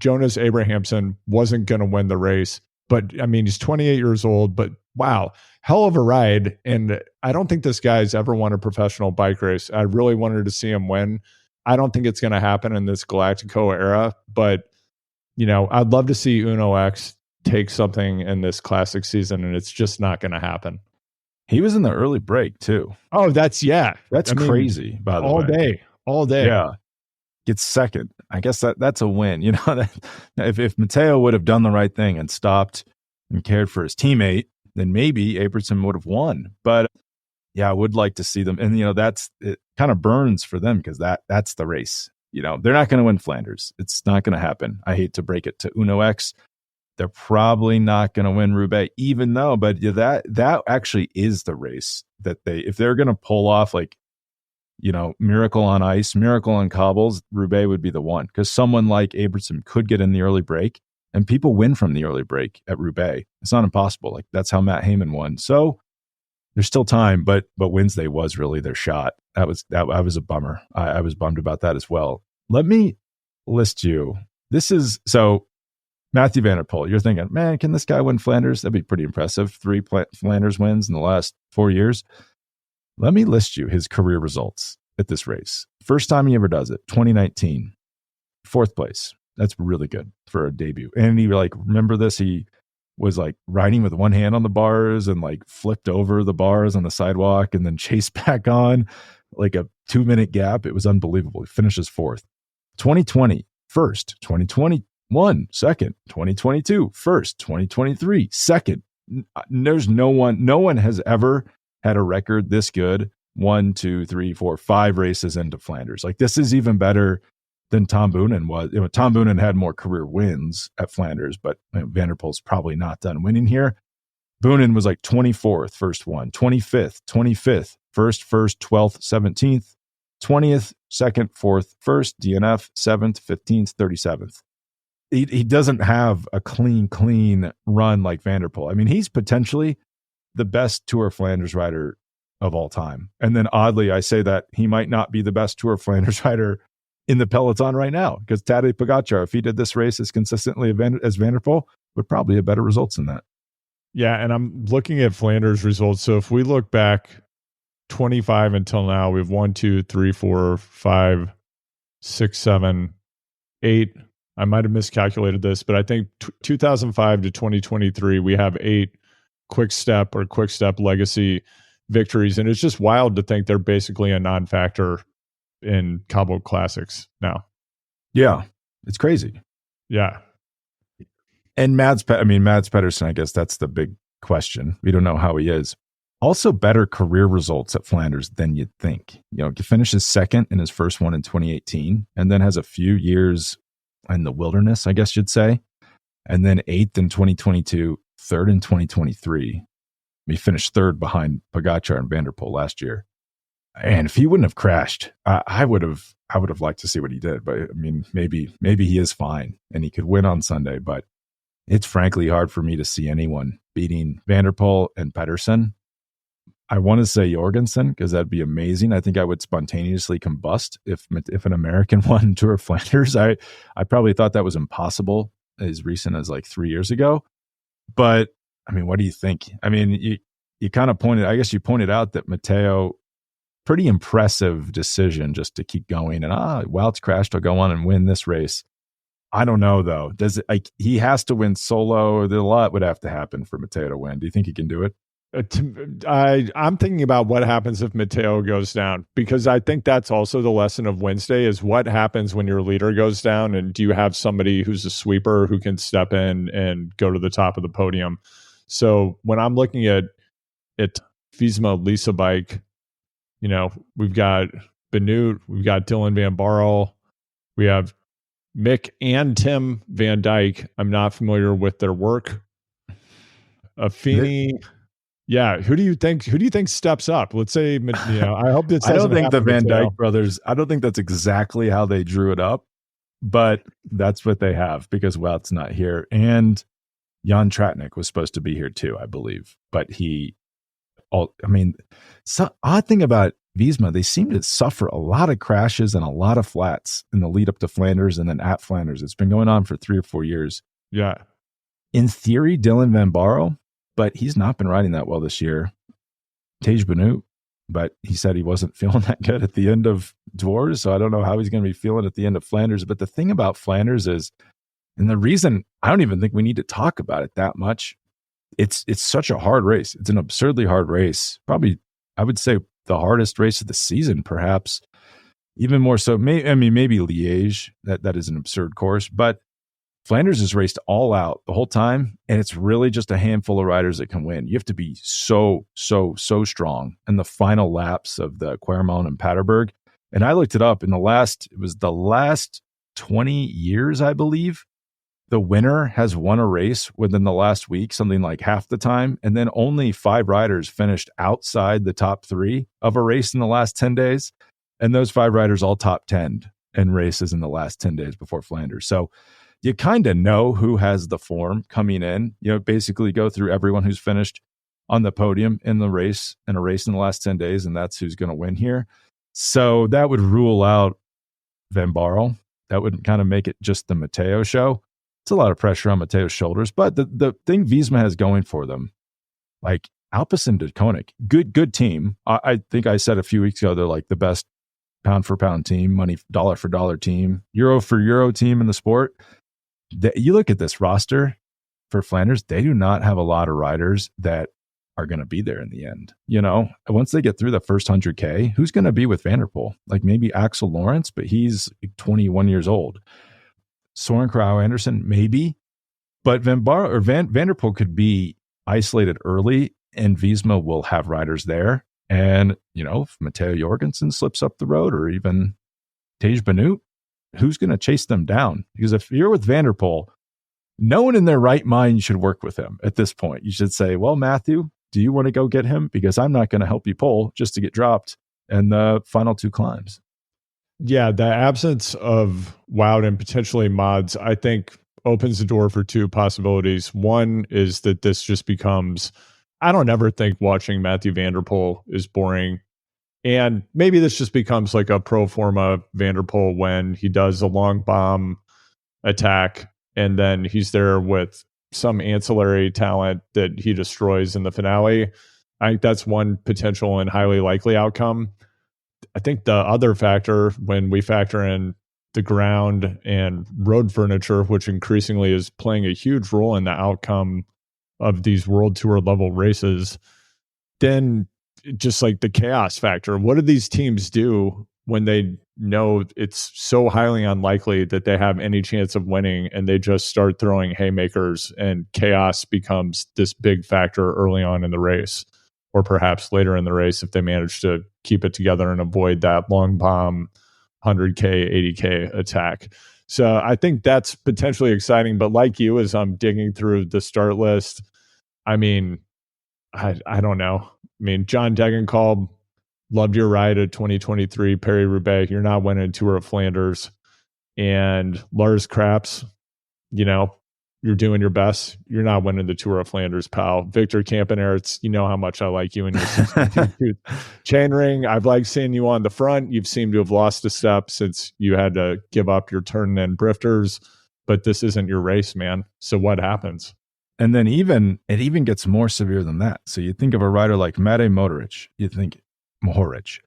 Jonas Abrahamsson wasn't going to win the race, but I mean, he's 28 years old, but wow, hell of a ride. And I don't think this guy's ever won a professional bike race. I really wanted to see him win. I don't think it's going to happen in this Galactico era, but I'd love to see Uno X take something in this classic season, and it's just not going to happen. He was in the early break too. Oh, that's crazy. By the way, all day. Yeah, gets second. I guess that's a win. If Matteo would have done the right thing and stopped and cared for his teammate, then maybe Abertson would have won. But yeah, I would like to see them. And it kind of burns for them because that's the race. They're not going to win Flanders. It's not going to happen. I hate to break it to Uno X. They're probably not going to win Roubaix, even though, but that actually is the race that if they're going to pull off like, miracle on ice, miracle on cobbles, Roubaix would be the one, because someone like Abertson could get in the early break and people win from the early break at Roubaix. It's not impossible. Like, that's how Matt Heyman won. So there's still time, but Wednesday was really their shot. That was a bummer. I was bummed about that as well. Let me list you. So Mathieu van der Poel, you're thinking, man, can this guy win Flanders? That'd be pretty impressive. 3 Flanders wins in the last 4 years. Let me list you his career results at this race. First time he ever does it, 2019, 4th place. That's really good for a debut. And he remember this? He was riding with one hand on the bars and flipped over the bars on the sidewalk and then chased back on like a 2-minute gap. It was unbelievable. He finishes 4th. 2020, first. 2021, second. 2022, first. 2023, second. There's no one has ever had a record this good. 1, 2, 3, 4, 5 races into Flanders. This is even better than Tom Boonen was. Tom Boonen had more career wins at Flanders, but Van der Poel's probably not done winning here. Boonen was 24th, first one, 25th, first, 12th, 17th, 20th, second, 4th, first, DNF, 7th, 15th, 37th. He doesn't have a clean run like Van der Poel. I mean, he's potentially the best Tour of Flanders rider of all time. And then oddly, I say that he might not be the best Tour of Flanders rider in the Peloton right now, because Tadej Pogačar, if he did this race as consistently as Van der Poel, would probably have better results than that. Yeah, and I'm looking at Flanders results. So if we look back 25 until now, we have 1, 2, 3, 4, 5, 6, 7, 8. I might have miscalculated this, but I think 2005 to 2023, we have 8 quick step legacy victories. And it's just wild to think they're basically a non-factor in cobbled classics now. Yeah, it's crazy. Yeah. And Mads Pedersen, I guess that's the big question. We don't know how he is. Also better career results at Flanders than you'd think. He finishes second in his first one in 2018, and then has a few years in the wilderness, I guess you'd say. And then 8th in 2022, 3rd in 2023. He finished 3rd behind Pogačar and Van der Poel last year. And if he wouldn't have crashed, I would have liked to see what he did. But I mean, maybe he is fine and he could win on Sunday. But it's frankly hard for me to see anyone beating Van der Poel and Pedersen. I want to say Jorgenson, because that'd be amazing. I think I would spontaneously combust if an American won Tour of Flanders. I probably thought that was impossible as recent as 3 years ago. But I mean, what do you think? I mean, you kind of pointed out that Matteo, pretty impressive decision just to keep going. And Wout's crashed, I'll go on and win this race. I don't know though. Does it like he has to win solo? A lot would have to happen for Matteo to win. Do you think he can do it? I'm thinking about what happens if Matteo goes down, because I think that's also the lesson of Wednesday is what happens when your leader goes down, and do you have somebody who's a sweeper who can step in and go to the top of the podium? So when I'm looking at Visma Lisa bike, we've got Benoot, we've got Dylan Van Barl, we have Mick and Tim Van Dyke. I'm not familiar with their work. Affini. Yeah, who do you think steps up? Let's say, I hope this. I don't think the Van Dyke brothers. I don't think that's exactly how they drew it up, but that's what they have because Wout's not here, and Jan Tratnik was supposed to be here too, I believe, but odd thing about Visma, they seem to suffer a lot of crashes and a lot of flats in the lead up to Flanders and then at Flanders. It's been going on for 3 or 4 years. Yeah, in theory, Dylan Van Barl. But he's not been riding that well this year. Tej Benoot, but he said he wasn't feeling that good at the end of Dwars, so I don't know how he's going to be feeling at the end of Flanders. But the thing about Flanders is, and the reason I don't even think we need to talk about it that much, it's such a hard race. It's an absurdly hard race. Probably, I would say, the hardest race of the season, perhaps. Even more so, maybe Liège. That is an absurd course, but Flanders is raced all out the whole time, and it's really just a handful of riders that can win. You have to be so strong in the final laps of the Kwaremont and Paterberg. And I looked it up in the last 20 years, I believe. The winner has won a race within the last week, something like half the time. And then only 5 riders finished outside the top 3 of a race in the last 10 days. And those 5 riders all top 10 in races in the last 10 days before Flanders. So you kind of know who has the form coming in. Basically go through everyone who's finished on the podium in a race in the last 10 days, and that's who's going to win here. So that would rule out Van Barl. That would kind of make it just the Matteo show. It's a lot of pressure on Matteo's shoulders, but the thing Visma has going for them, like Alpecin de Koenig, good team. I think I said a few weeks ago they're like the best pound for pound team, money dollar for dollar team, euro for euro team in the sport. You look at this roster for Flanders, they do not have a lot of riders that are going to be there in the end. Once they get through the first 100K, who's going to be with Van der Poel? Like maybe Axel Lawrence, but he's 21 years old. Soren Krauw Anderson, maybe. But Van der Poel could be isolated early, and Visma will have riders there. And, if Matteo Jorgenson slips up the road, or even Tej Benoot, who's going to chase them down? Because if you're with Van der Poel, no one in their right mind should work with him at this point. You should say, well, Matthew, do you want to go get him? Because I'm not going to help you pull just to get dropped in the final 2 climbs. Yeah, the absence of Wout and potentially Mads, I think, opens the door for 2 possibilities. One is that this just becomes, I don't ever think watching Mathieu van der Poel is boring. And maybe this just becomes like a pro forma Van der Poel when he does a long bomb attack and then he's there with some ancillary talent that he destroys in the finale. I think that's one potential and highly likely outcome. I think the other factor, when we factor in the ground and road furniture, which increasingly is playing a huge role in the outcome of these World Tour level races, then just like the chaos factor. What do these teams do when they know it's so highly unlikely that they have any chance of winning, and they just start throwing haymakers, and chaos becomes this big factor early on in the race, or perhaps later in the race if they manage to keep it together and avoid that long bomb 100K, 80K attack. So I think that's potentially exciting. But like you, as I'm digging through the start list, I don't know. John Degenkolb, loved your ride at 2023 Paris-Roubaix. You're not winning Tour of Flanders. And Lars Kraps, you're doing your best. You're not winning the Tour of Flanders, pal. Victor Kampenaerts, you know how much I like you and your chainring. I've liked seeing you on the front. You've seemed to have lost a step since you had to give up your turn and brifters. But this isn't your race, man. So what happens? And then it even gets more severe than that. So you think of a rider like Matej Mohoric.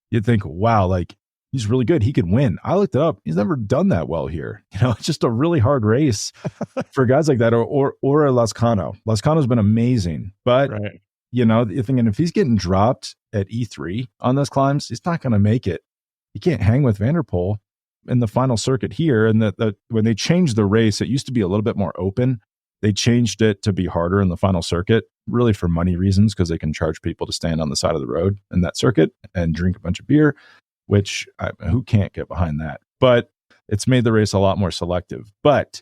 You think, wow, like He's really good. He could win. I looked it up. He's never done that well here. It's just a really hard race for guys like that, or a Lascano. Lascano's been amazing, but right. you're thinking if he's getting dropped at E3 on those climbs, he's not going to make it. He can't hang with Van der Poel in the final circuit here. And when they changed the race, it used to be a little bit more open. They changed it to be harder in the final circuit, really for money reasons, because they can charge people to stand on the side of the road in that circuit and drink a bunch of beer, which who can't get behind that? But it's made the race a lot more selective. But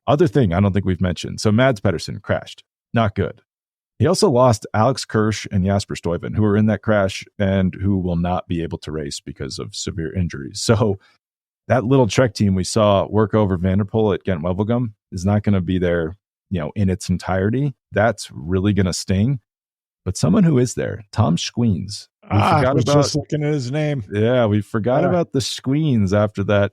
other thing I don't think we've mentioned. So Mads Pedersen crashed. Not good. He also lost Alex Kirsch and Jasper Stuyven, who were in that crash and who will not be able to race because of severe injuries. So that little Trek team we saw work over Van der Poel at Gent-Wevelgem is not going to be there, in its entirety. That's really going to sting. But someone who is there, Tom Squeens. I was just looking at his name. Yeah, we forgot about the Squeens after that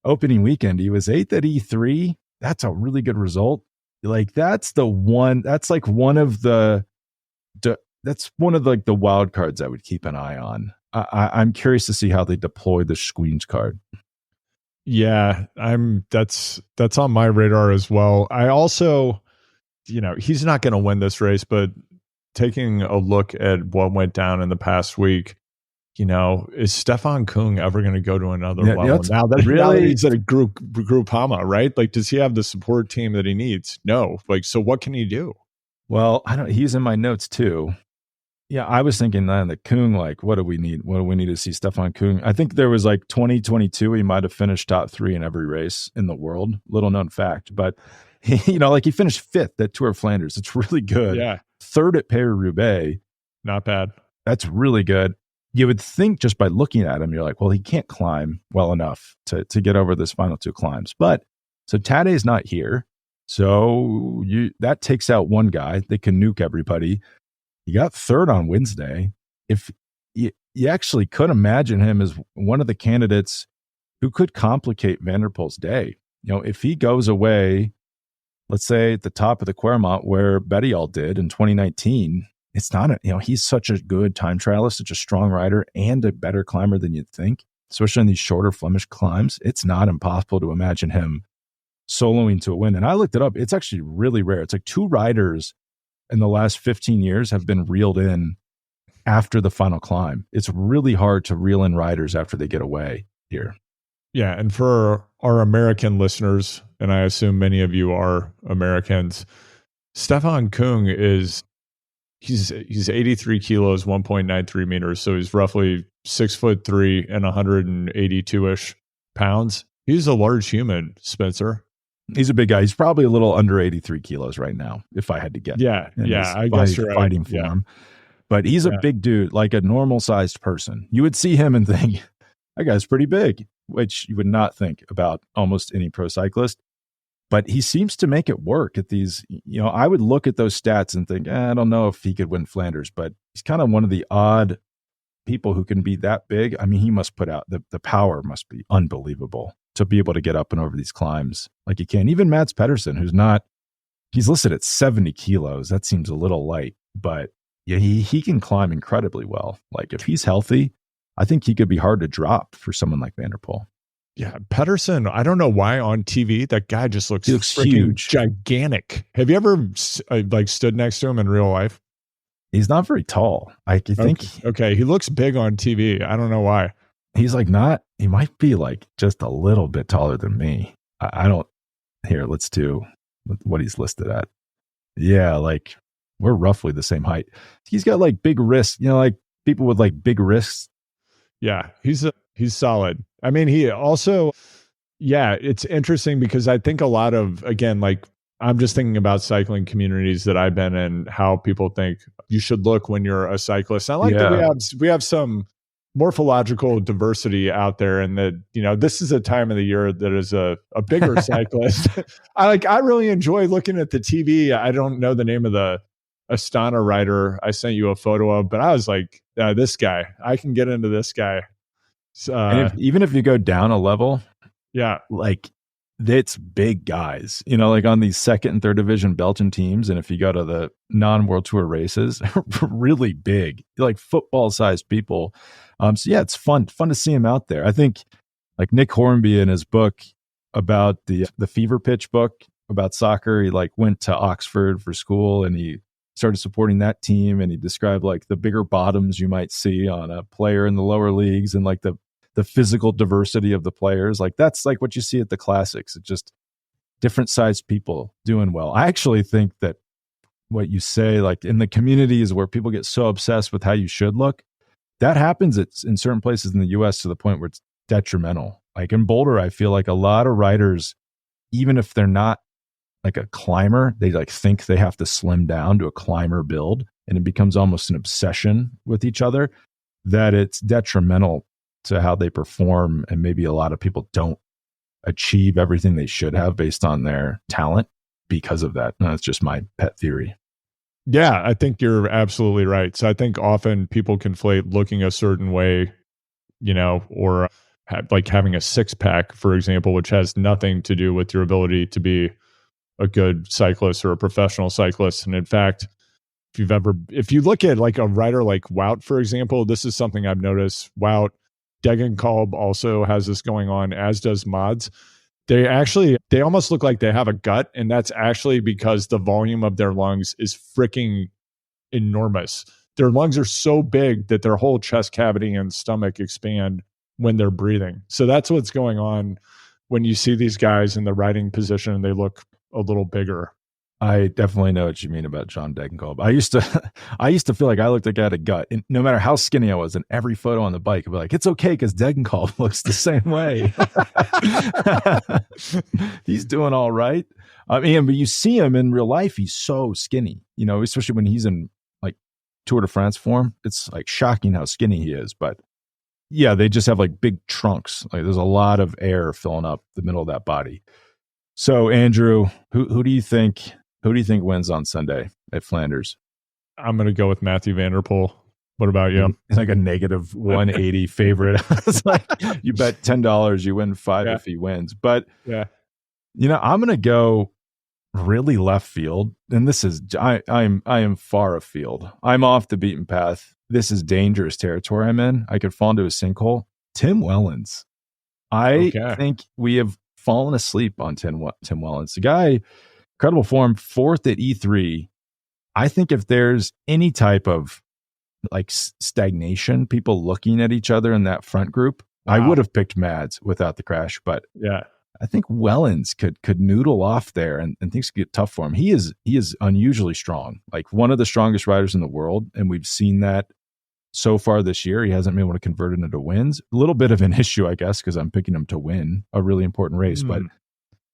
opening weekend. He was 8th at E3. That's a really good result. Like that's one of the wild cards I would keep an eye on. I'm curious to see how they deploy the Squeens card. Yeah, that's on my radar as well. I also, he's not going to win this race, but taking a look at what went down in the past week, is Stefan Kung ever going to go to another level? Now that he's at a Groupama, right? Like, does he have the support team that he needs? No. Like, so what can he do? Well, he's in my notes too. Yeah, I was thinking that Kung, like, what do we need? What do we need to see Stefan Kung? I think there was like 2022, he might have finished top 3 in every race in the world. Little known fact, but he finished 5th at Tour of Flanders. It's really good. Yeah. 3rd at Paris-Roubaix. Not bad. That's really good. You would think just by looking at him, you're like, well, he can't climb well enough to get over this final 2 climbs. But so Tadej's not here. So that takes out one guy. They can nuke everybody. He got 3rd on Wednesday. If you actually could imagine him as one of the candidates who could complicate Van der Poel's day. If he goes away, let's say at the top of the Quermont where Bettiol did in 2019, it's not he's such a good time trialist, such a strong rider, and a better climber than you'd think, especially in these shorter Flemish climbs. It's not impossible to imagine him soloing to a win. And I looked it up. It's actually really rare. It's like 2 riders in the last 15 years have been reeled in after the final climb. It's really hard to reel in riders after they get away here. Yeah. And for our American listeners, and I assume many of you are Americans, Stefan Kung he's 83 kilos, 1.93 meters. So he's roughly 6'3" and 182-ish pounds. He's a large human, Spencer. He's a big guy. He's probably a little under 83 kilos right now, if I had to guess. Yeah. I guess you're fighting right. form. But he's a big dude, like a normal sized person. You would see him and think, that guy's pretty big, which you would not think about almost any pro cyclist. But he seems to make it work at these, I would look at those stats and think, I don't know if he could win Flanders, but he's kind of one of the odd people who can be that big. I mean, he must put out, the power must be unbelievable to be able to get up and over these climbs like he can. Even Mads Pedersen, he's listed at 70 kilos. That seems a little light, but yeah, he can climb incredibly well. Like if he's healthy, I think he could be hard to drop for someone like Van der Poel. Yeah, Pedersen, I don't know why on TV, that guy just looks huge, gigantic. Have you ever stood next to him in real life? He's not very tall. I think. Okay, he looks big on TV. I don't know why. He's he might be like just a little bit taller than me. I don't, here, let's do what he's listed at. Yeah, like we're roughly the same height. He's got like big wrists, like people with like big wrists. Yeah, he's solid. I mean, he also, it's interesting because I think a lot of, again, like I'm just thinking about cycling communities that I've been in, how people think you should look when you're a cyclist. I like that we have some morphological diversity out there, and that this is a time of the year that is a bigger cyclist. I really enjoy looking at the TV. I don't know the name of the Astana rider I sent you a photo of, but I was like, this guy, I can get into this guy. And even if you go down a level, like it's big guys, like on these second and third division Belgian teams. And if you go to the non-World Tour races, really big, like football sized people. So yeah, it's fun to see him out there. I think like Nick Hornby in his book about the fever pitch book about soccer, he like went to Oxford for school and he started supporting that team. And he described like the bigger bottoms you might see on a player in the lower leagues and like the physical diversity of the players. Like that's like what you see at the classics. It's just different sized people doing well. I actually think that what you say, like in the communities where people get so obsessed with how you should look, that happens in certain places in the US to the point where it's detrimental. Like in Boulder, I feel like a lot of riders, even if they're not like a climber, they like think they have to slim down to a climber build, and it becomes almost an obsession with each other, that it's detrimental to how they perform. And maybe a lot of people don't achieve everything they should have based on their talent because of that. And that's just my pet theory. Yeah, I think you're absolutely right. So I think often people conflate looking a certain way, or like having a six pack, for example, which has nothing to do with your ability to be a good cyclist or a professional cyclist. And in fact, if you look at like a rider like Wout, for example, this is something I've noticed. Wout, Degenkolb also has this going on, as does Mads. They almost look like they have a gut, and that's actually because the volume of their lungs is freaking enormous. Their lungs are so big that their whole chest cavity and stomach expand when they're breathing. So that's what's going on when you see these guys in the riding position and they look a little bigger. I definitely know what you mean about John Degenkolb. I used to feel like I looked like I had a gut. And no matter how skinny I was, in every photo on the bike, I'd be like, it's okay because Degenkolb looks the same way. He's doing all right. I mean, but you see him in real life, he's so skinny, especially when he's in like Tour de France form. It's like shocking how skinny he is. But yeah, they just have like big trunks. Like there's a lot of air filling up the middle of that body. So Andrew, who do you think wins on Sunday at Flanders? I'm going to go with Mathieu van der Poel. What about you? It's like a negative 180 favorite. It's like you bet $10, you win $5 if he wins. But yeah, I'm going to go really left field. And this is I am far afield. I'm off the beaten path. This is dangerous territory I'm in. I could fall into a sinkhole. Tim Wellens. I think we have fallen asleep on Tim Wellens. The guy, incredible form, fourth at E3. I think if there's any type of like stagnation, people looking at each other in that front group, wow. I would have picked Mads without the crash, but yeah, I think Wellens could noodle off there and things could get tough for him. He is unusually strong, like one of the strongest riders in the world, and we've seen that so far this year. He hasn't been able to convert it into wins. A little bit of an issue, I guess, because I'm picking him to win a really important race. But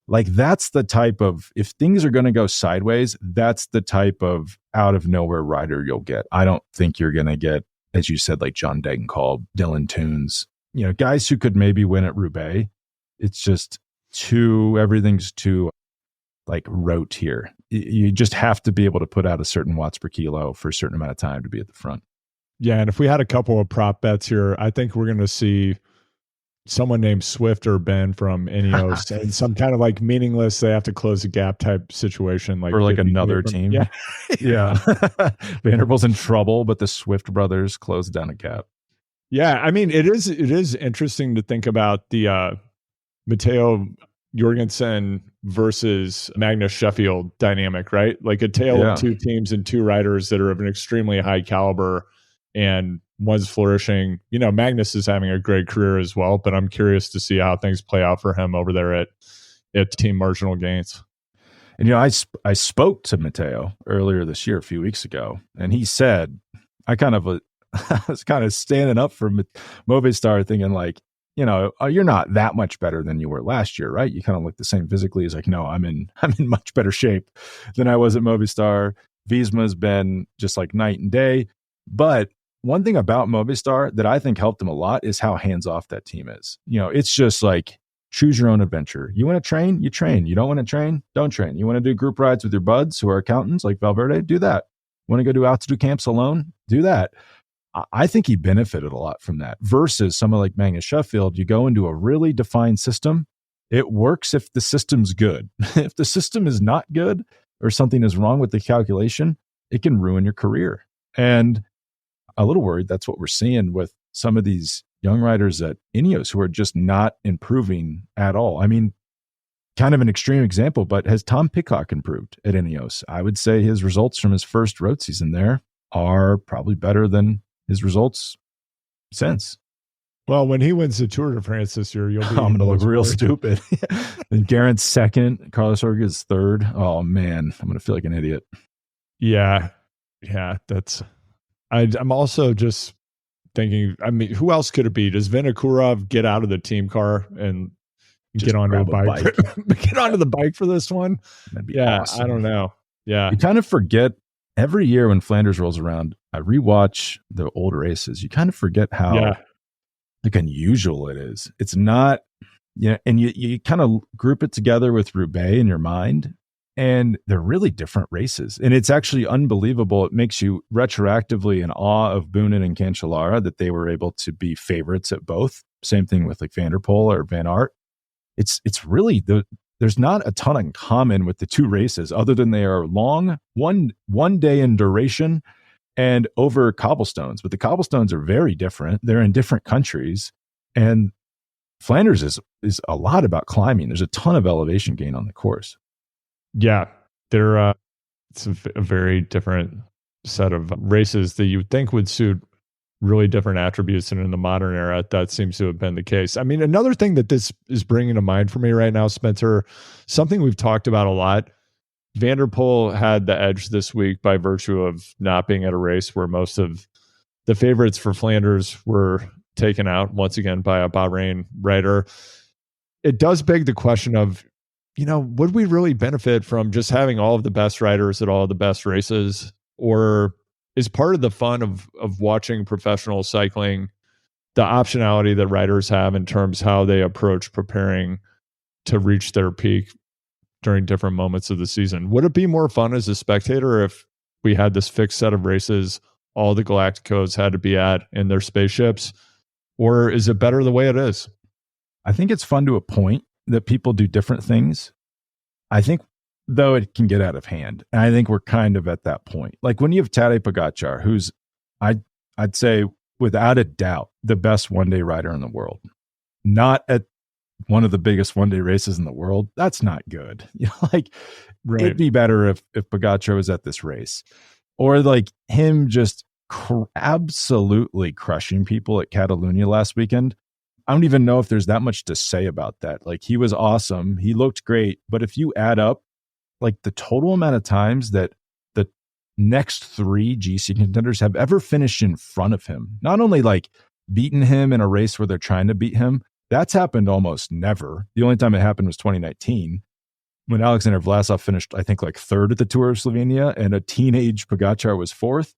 like that's the type of, if things are going to go sideways, that's the type of out of nowhere rider you'll get. I don't think you're going to get, as you said, like John Degenkolb, Dylan Teuns, guys who could maybe win at Roubaix. It's just everything's too like rote here. You just have to be able to put out a certain watts per kilo for a certain amount of time to be at the front. Yeah, and if we had a couple of prop bets here, I think we're going to see someone named Swift or Ben from Ineos and some kind of like meaningless, they have to close the gap type situation. Like or like another team. Yeah. Yeah. Van der Poel's in trouble, but the Swift brothers closed down a gap. Yeah, I mean, it is interesting to think about the Matteo Jorgenson versus Magnus Sheffield dynamic, right? Like a tale of two teams and two riders that are of an extremely high caliber, and one's flourishing. Magnus is having a great career as well, but I'm curious to see how things play out for him over there at Team Marginal Gains. And I spoke to Matteo earlier this year, a few weeks ago, and he said, I was kind of standing up for Movistar, thinking like, you're not that much better than you were last year, right? You kind of look the same physically. He's like, no, I'm in much better shape than I was at Movistar. Visma's been just like night and day. But one thing about Movistar that I think helped him a lot is how hands-off that team is. It's just like choose your own adventure. You want to train, you train. You don't want to train, don't train. You want to do group rides with your buds who are accountants like Valverde, do that. Want to go do altitude camps alone, do that. I think he benefited a lot from that versus someone like Magnus Sheffield. You go into a really defined system It works if the system's good. If the system is not good or something is wrong with the calculation, it can ruin your career. And a little worried that's what we're seeing with some of these young riders at Ineos who are just not improving at all. I mean, kind of an extreme example, but has Tom Pidcock improved at Ineos? I would say his results from his first road season there are probably better than his results since. Well, when he wins the Tour de France this year, you'll be I'm going to look real stupid. And Garrett's second, Carlos Jorgensen's third. Oh man, I'm going to feel like an idiot. Yeah. That's. I'm also just thinking. I mean, who else could it be? Does Vinokurov get out of the team car and just get onto a bike? Get onto the bike for this one? That'd be awesome. I don't know. Yeah, you kind of forget every year when Flanders rolls around. I rewatch the old races. You kind of forget how like unusual it is. It's not, and you kind of group it together with Roubaix in your mind, and they're really different races. And it's actually unbelievable. It makes you retroactively in awe of Boonen and Cancellara that they were able to be favorites at both. Same thing with like Van der Poel or Van Aert. It's really there's not a ton in common with the two races other than they are long, one day in duration and over cobblestones. But the cobblestones are very different. They're in different countries. And Flanders is a lot about climbing. There's a ton of elevation gain on the course. Yeah, it's a very different set of races that you would think would suit really different attributes. And in the modern era, that seems to have been the case. I mean, another thing that this is bringing to mind for me right now, Spencer, something we've talked about a lot. Van der Poel had the edge this week by virtue of not being at a race where most of the favorites for Flanders were taken out once again by a Bahrain rider. It does beg the question of, would we really benefit from just having all of the best riders at all of the best races? Or is part of the fun of watching professional cycling the optionality that riders have in terms how they approach preparing to reach their peak during different moments of the season? Would it be more fun as a spectator if we had this fixed set of races all the Galacticos had to be at in their spaceships? Or is it better the way it is? I think it's fun to a point that people do different things. I think, though, it can get out of hand. And I think we're kind of at that point. Like when you have Tadej Pogačar, who's, I'd say, without a doubt, the best one-day rider in the world. Not at one of the biggest one-day races in the world. That's not good. Right. It'd be better if Pogačar was at this race. Or like him just absolutely crushing people at Catalunya last weekend. I don't even know if there's that much to say about that. Like, he was awesome. He looked great. But if you add up like the total amount of times that the next three GC contenders have ever finished in front of him, not only like beaten him in a race where they're trying to beat him, that's happened almost never. The only time it happened was 2019 when Alexander Vlasov finished, I think, like third at the Tour of Slovenia and a teenage Pogačar was fourth.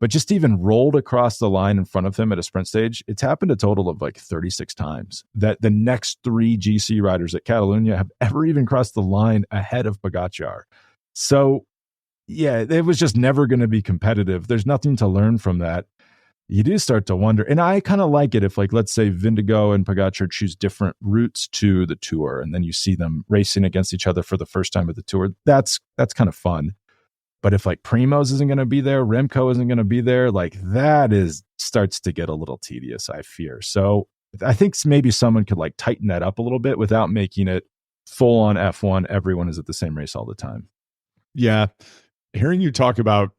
But just even rolled across the line in front of him at a sprint stage, it's happened a total of like 36 times that the next three GC riders at Catalunya have ever even crossed the line ahead of Pogačar. So, yeah, it was just never going to be competitive. There's nothing to learn from that. You do start to wonder, and I kind of like it if, like, let's say Vingegaard and Pogačar choose different routes to the Tour, and then you see them racing against each other for the first time at the Tour. That's kind of fun. But if like Primoz isn't going to be there, Remco isn't going to be there, like that starts to get a little tedious, I fear. So I think maybe someone could like tighten that up a little bit without making it full on F1. Everyone is at the same race all the time. Yeah. Hearing you talk about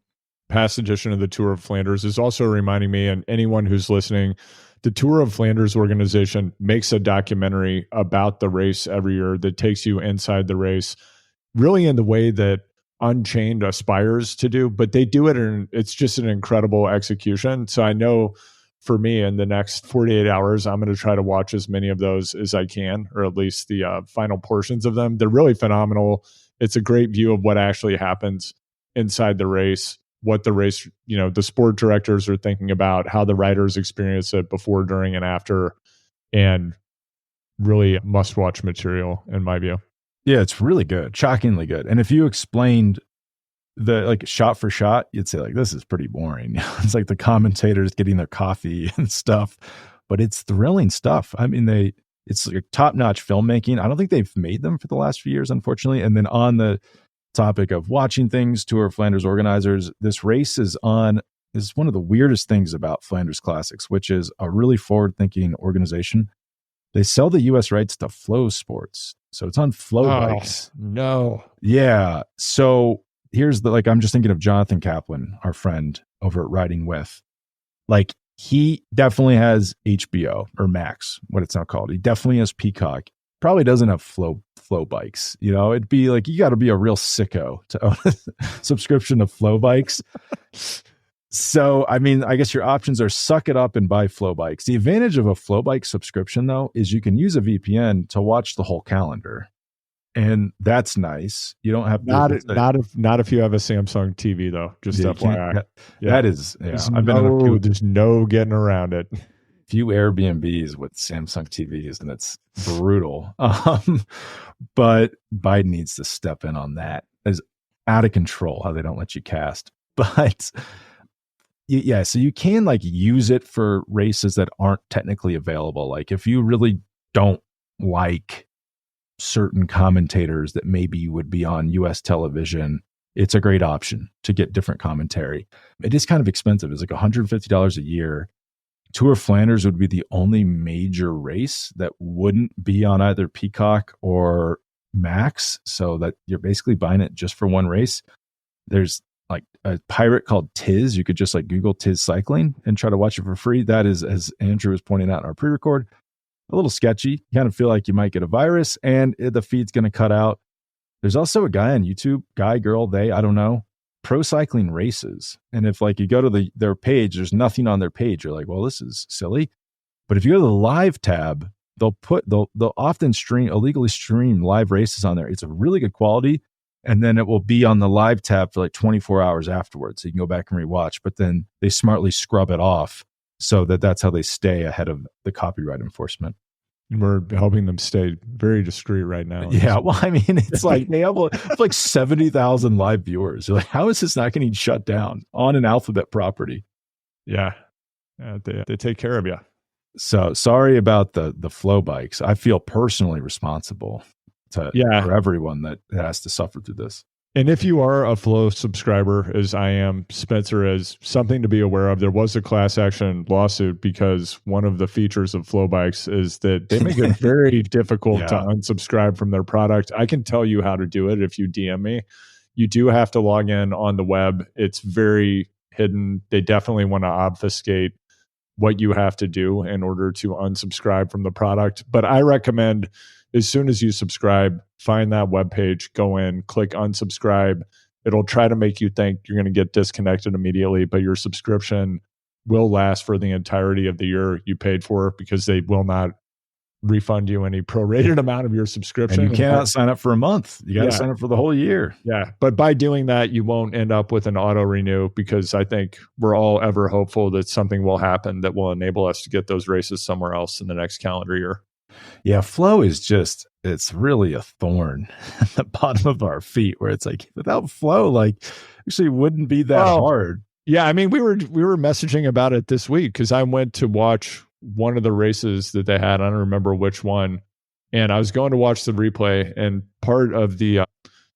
past edition of the Tour of Flanders is also reminding me, and anyone who's listening, the Tour of Flanders organization makes a documentary about the race every year that takes you inside the race, really in the way that Unchained aspires to do, but they do it and it's just an incredible execution. So I know for me in the next 48 hours, I'm going to try to watch as many of those as I can, or at least the final portions of them. They're really phenomenal. It's a great view of what actually happens inside the race, what the race, the sport directors are thinking about, how the riders experience it before, during, and after, and really must-watch material in my view. Yeah, it's really good, shockingly good. And if you explained the like shot for shot, you'd say like, this is pretty boring. It's like the commentators getting their coffee and stuff, but it's thrilling stuff. I mean, It's like top-notch filmmaking. I don't think they've made them for the last few years, unfortunately. And then on the topic of watching things, Tour of Flanders organizers, this race is one of the weirdest things about Flanders Classics, which is a really forward-thinking organization. They sell the US rights to Flow Sports. So it's on Flow bikes. No. Yeah. So here's I'm just thinking of Jonathan Kaplan, our friend over at Riding With. Like, he definitely has HBO or Max, what it's now called. He definitely has Peacock. Probably doesn't have Flow bikes. You know, it'd be like, you got to be a real sicko to own a subscription to Flow bikes. So, I mean, I guess your options are suck it up and buy Flow bikes. The advantage of a Flow bike subscription, though, is you can use a VPN to watch the whole calendar. And that's nice. You don't have not if you have a Samsung TV, though. Just FYI. That is, there's no getting around it. Few Airbnbs with Samsung TVs, and it's brutal. But Biden needs to step in on that. It's out of control how they don't let you cast. But yeah, so you can use it for races that aren't technically available. Like if you really don't like certain commentators that maybe you would be on US television, it's a great option to get different commentary. It is kind of expensive. It's like $150 a year. Tour of Flanders would be the only major race that wouldn't be on either Peacock or Max, so that you're basically buying it just for one race. There's like a pirate called Tiz. You could just Google Tiz cycling and try to watch it for free. That is, as Andrew was pointing out in our pre-record, a little sketchy. You kind of feel like you might get a virus and the feed's going to cut out. There's also a guy on YouTube, guy, girl, they, I don't know, pro cycling races. And if you go to their page, there's nothing on their page. You're like, well, this is silly. But if you go to the live tab, they'll often illegally stream live races on there. It's a really good quality. And then it will be on the live tab for 24 hours afterwards. So you can go back and rewatch, but then they smartly scrub it off so that's how they stay ahead of the copyright enforcement. We're helping them stay very discreet right now. Yeah. Well, I mean, it's they have 70,000 live viewers. You're like, how is this not getting shut down on an Alphabet property? Yeah. They take care of you. So sorry about the Flow bikes. I feel personally responsible for everyone that has to suffer through this. And if you are a Flow subscriber, as I am, Spencer, is something to be aware of. There was a class action lawsuit because one of the features of Flow bikes is that they make it very difficult to unsubscribe from their product. I can tell you how to do it if you DM me. You do have to log in on the web. It's very hidden. They definitely want to obfuscate what you have to do in order to unsubscribe from the product. But I recommend, as soon as you subscribe, find that webpage, go in, click unsubscribe. It'll try to make you think you're going to get disconnected immediately, but your subscription will last for the entirety of the year you paid for, because they will not refund you any prorated amount of your subscription. And you cannot sign up for a month. You got to sign up for the whole year. Yeah. But by doing that, you won't end up with an auto renew, because I think we're all ever hopeful that something will happen that will enable us to get those races somewhere else in the next calendar year. Yeah, Flow is it's really a thorn at the bottom of our feet, where it's without Flow, actually wouldn't be that hard. Yeah, I mean, we were messaging about it this week because I went to watch one of the races that they had. I don't remember which one. And I was going to watch the replay, and part of the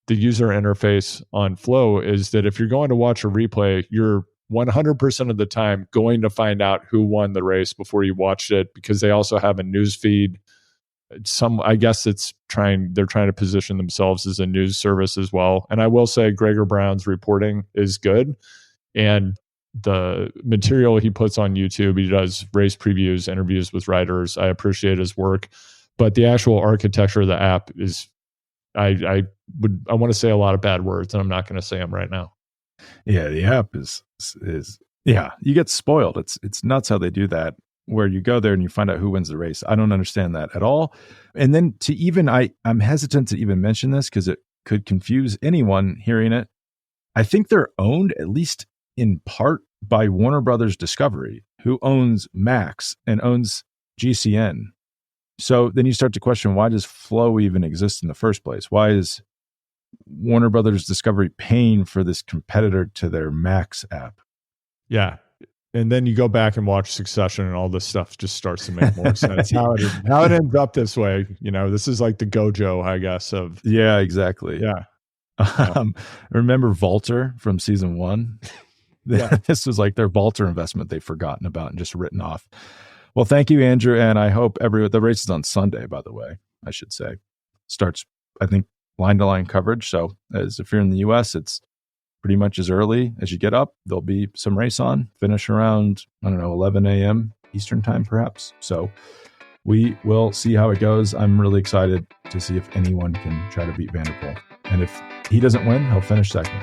user interface on Flow is that if you're going to watch a replay, you're 100% of the time going to find out who won the race before you watched it, because they also have a news feed. I guess they're trying to position themselves as a news service as well. And I will say Gregor Brown's reporting is good, and the material he puts on YouTube, he does race previews, interviews with riders. I appreciate his work, but the actual architecture of the app is, I want to say a lot of bad words, and I'm not going to say them right now. Yeah, the app is you get spoiled. It's nuts how they do that, where you go there and you find out who wins the race. I don't understand that at all. And then I'm hesitant to even mention this because it could confuse anyone hearing it. I think they're owned, at least in part, by Warner Brothers Discovery, who owns Max and owns GCN. So then you start to question, why does Flow even exist in the first place? Why is Warner Brothers Discovery paying for this competitor to their Max app? Yeah. And then you go back and watch Succession, and all this stuff just starts to make more sense. How it ends up this way, this is like the Gojo, I guess. Yeah, exactly. Yeah. Remember Valter from season 1? Yeah. This was like their Valter investment they've forgotten about and just written off. Well, thank you, Andrew, and I hope the race is on Sunday. By the way, I should say starts, I think, line-to-line coverage. So, as if you're in the U.S., it's pretty much as early as you get up. There'll be some race on, finish around, 11 a.m. Eastern time, perhaps. So we will see how it goes. I'm really excited to see if anyone can try to beat Van der Poel. And if he doesn't win, he'll finish second.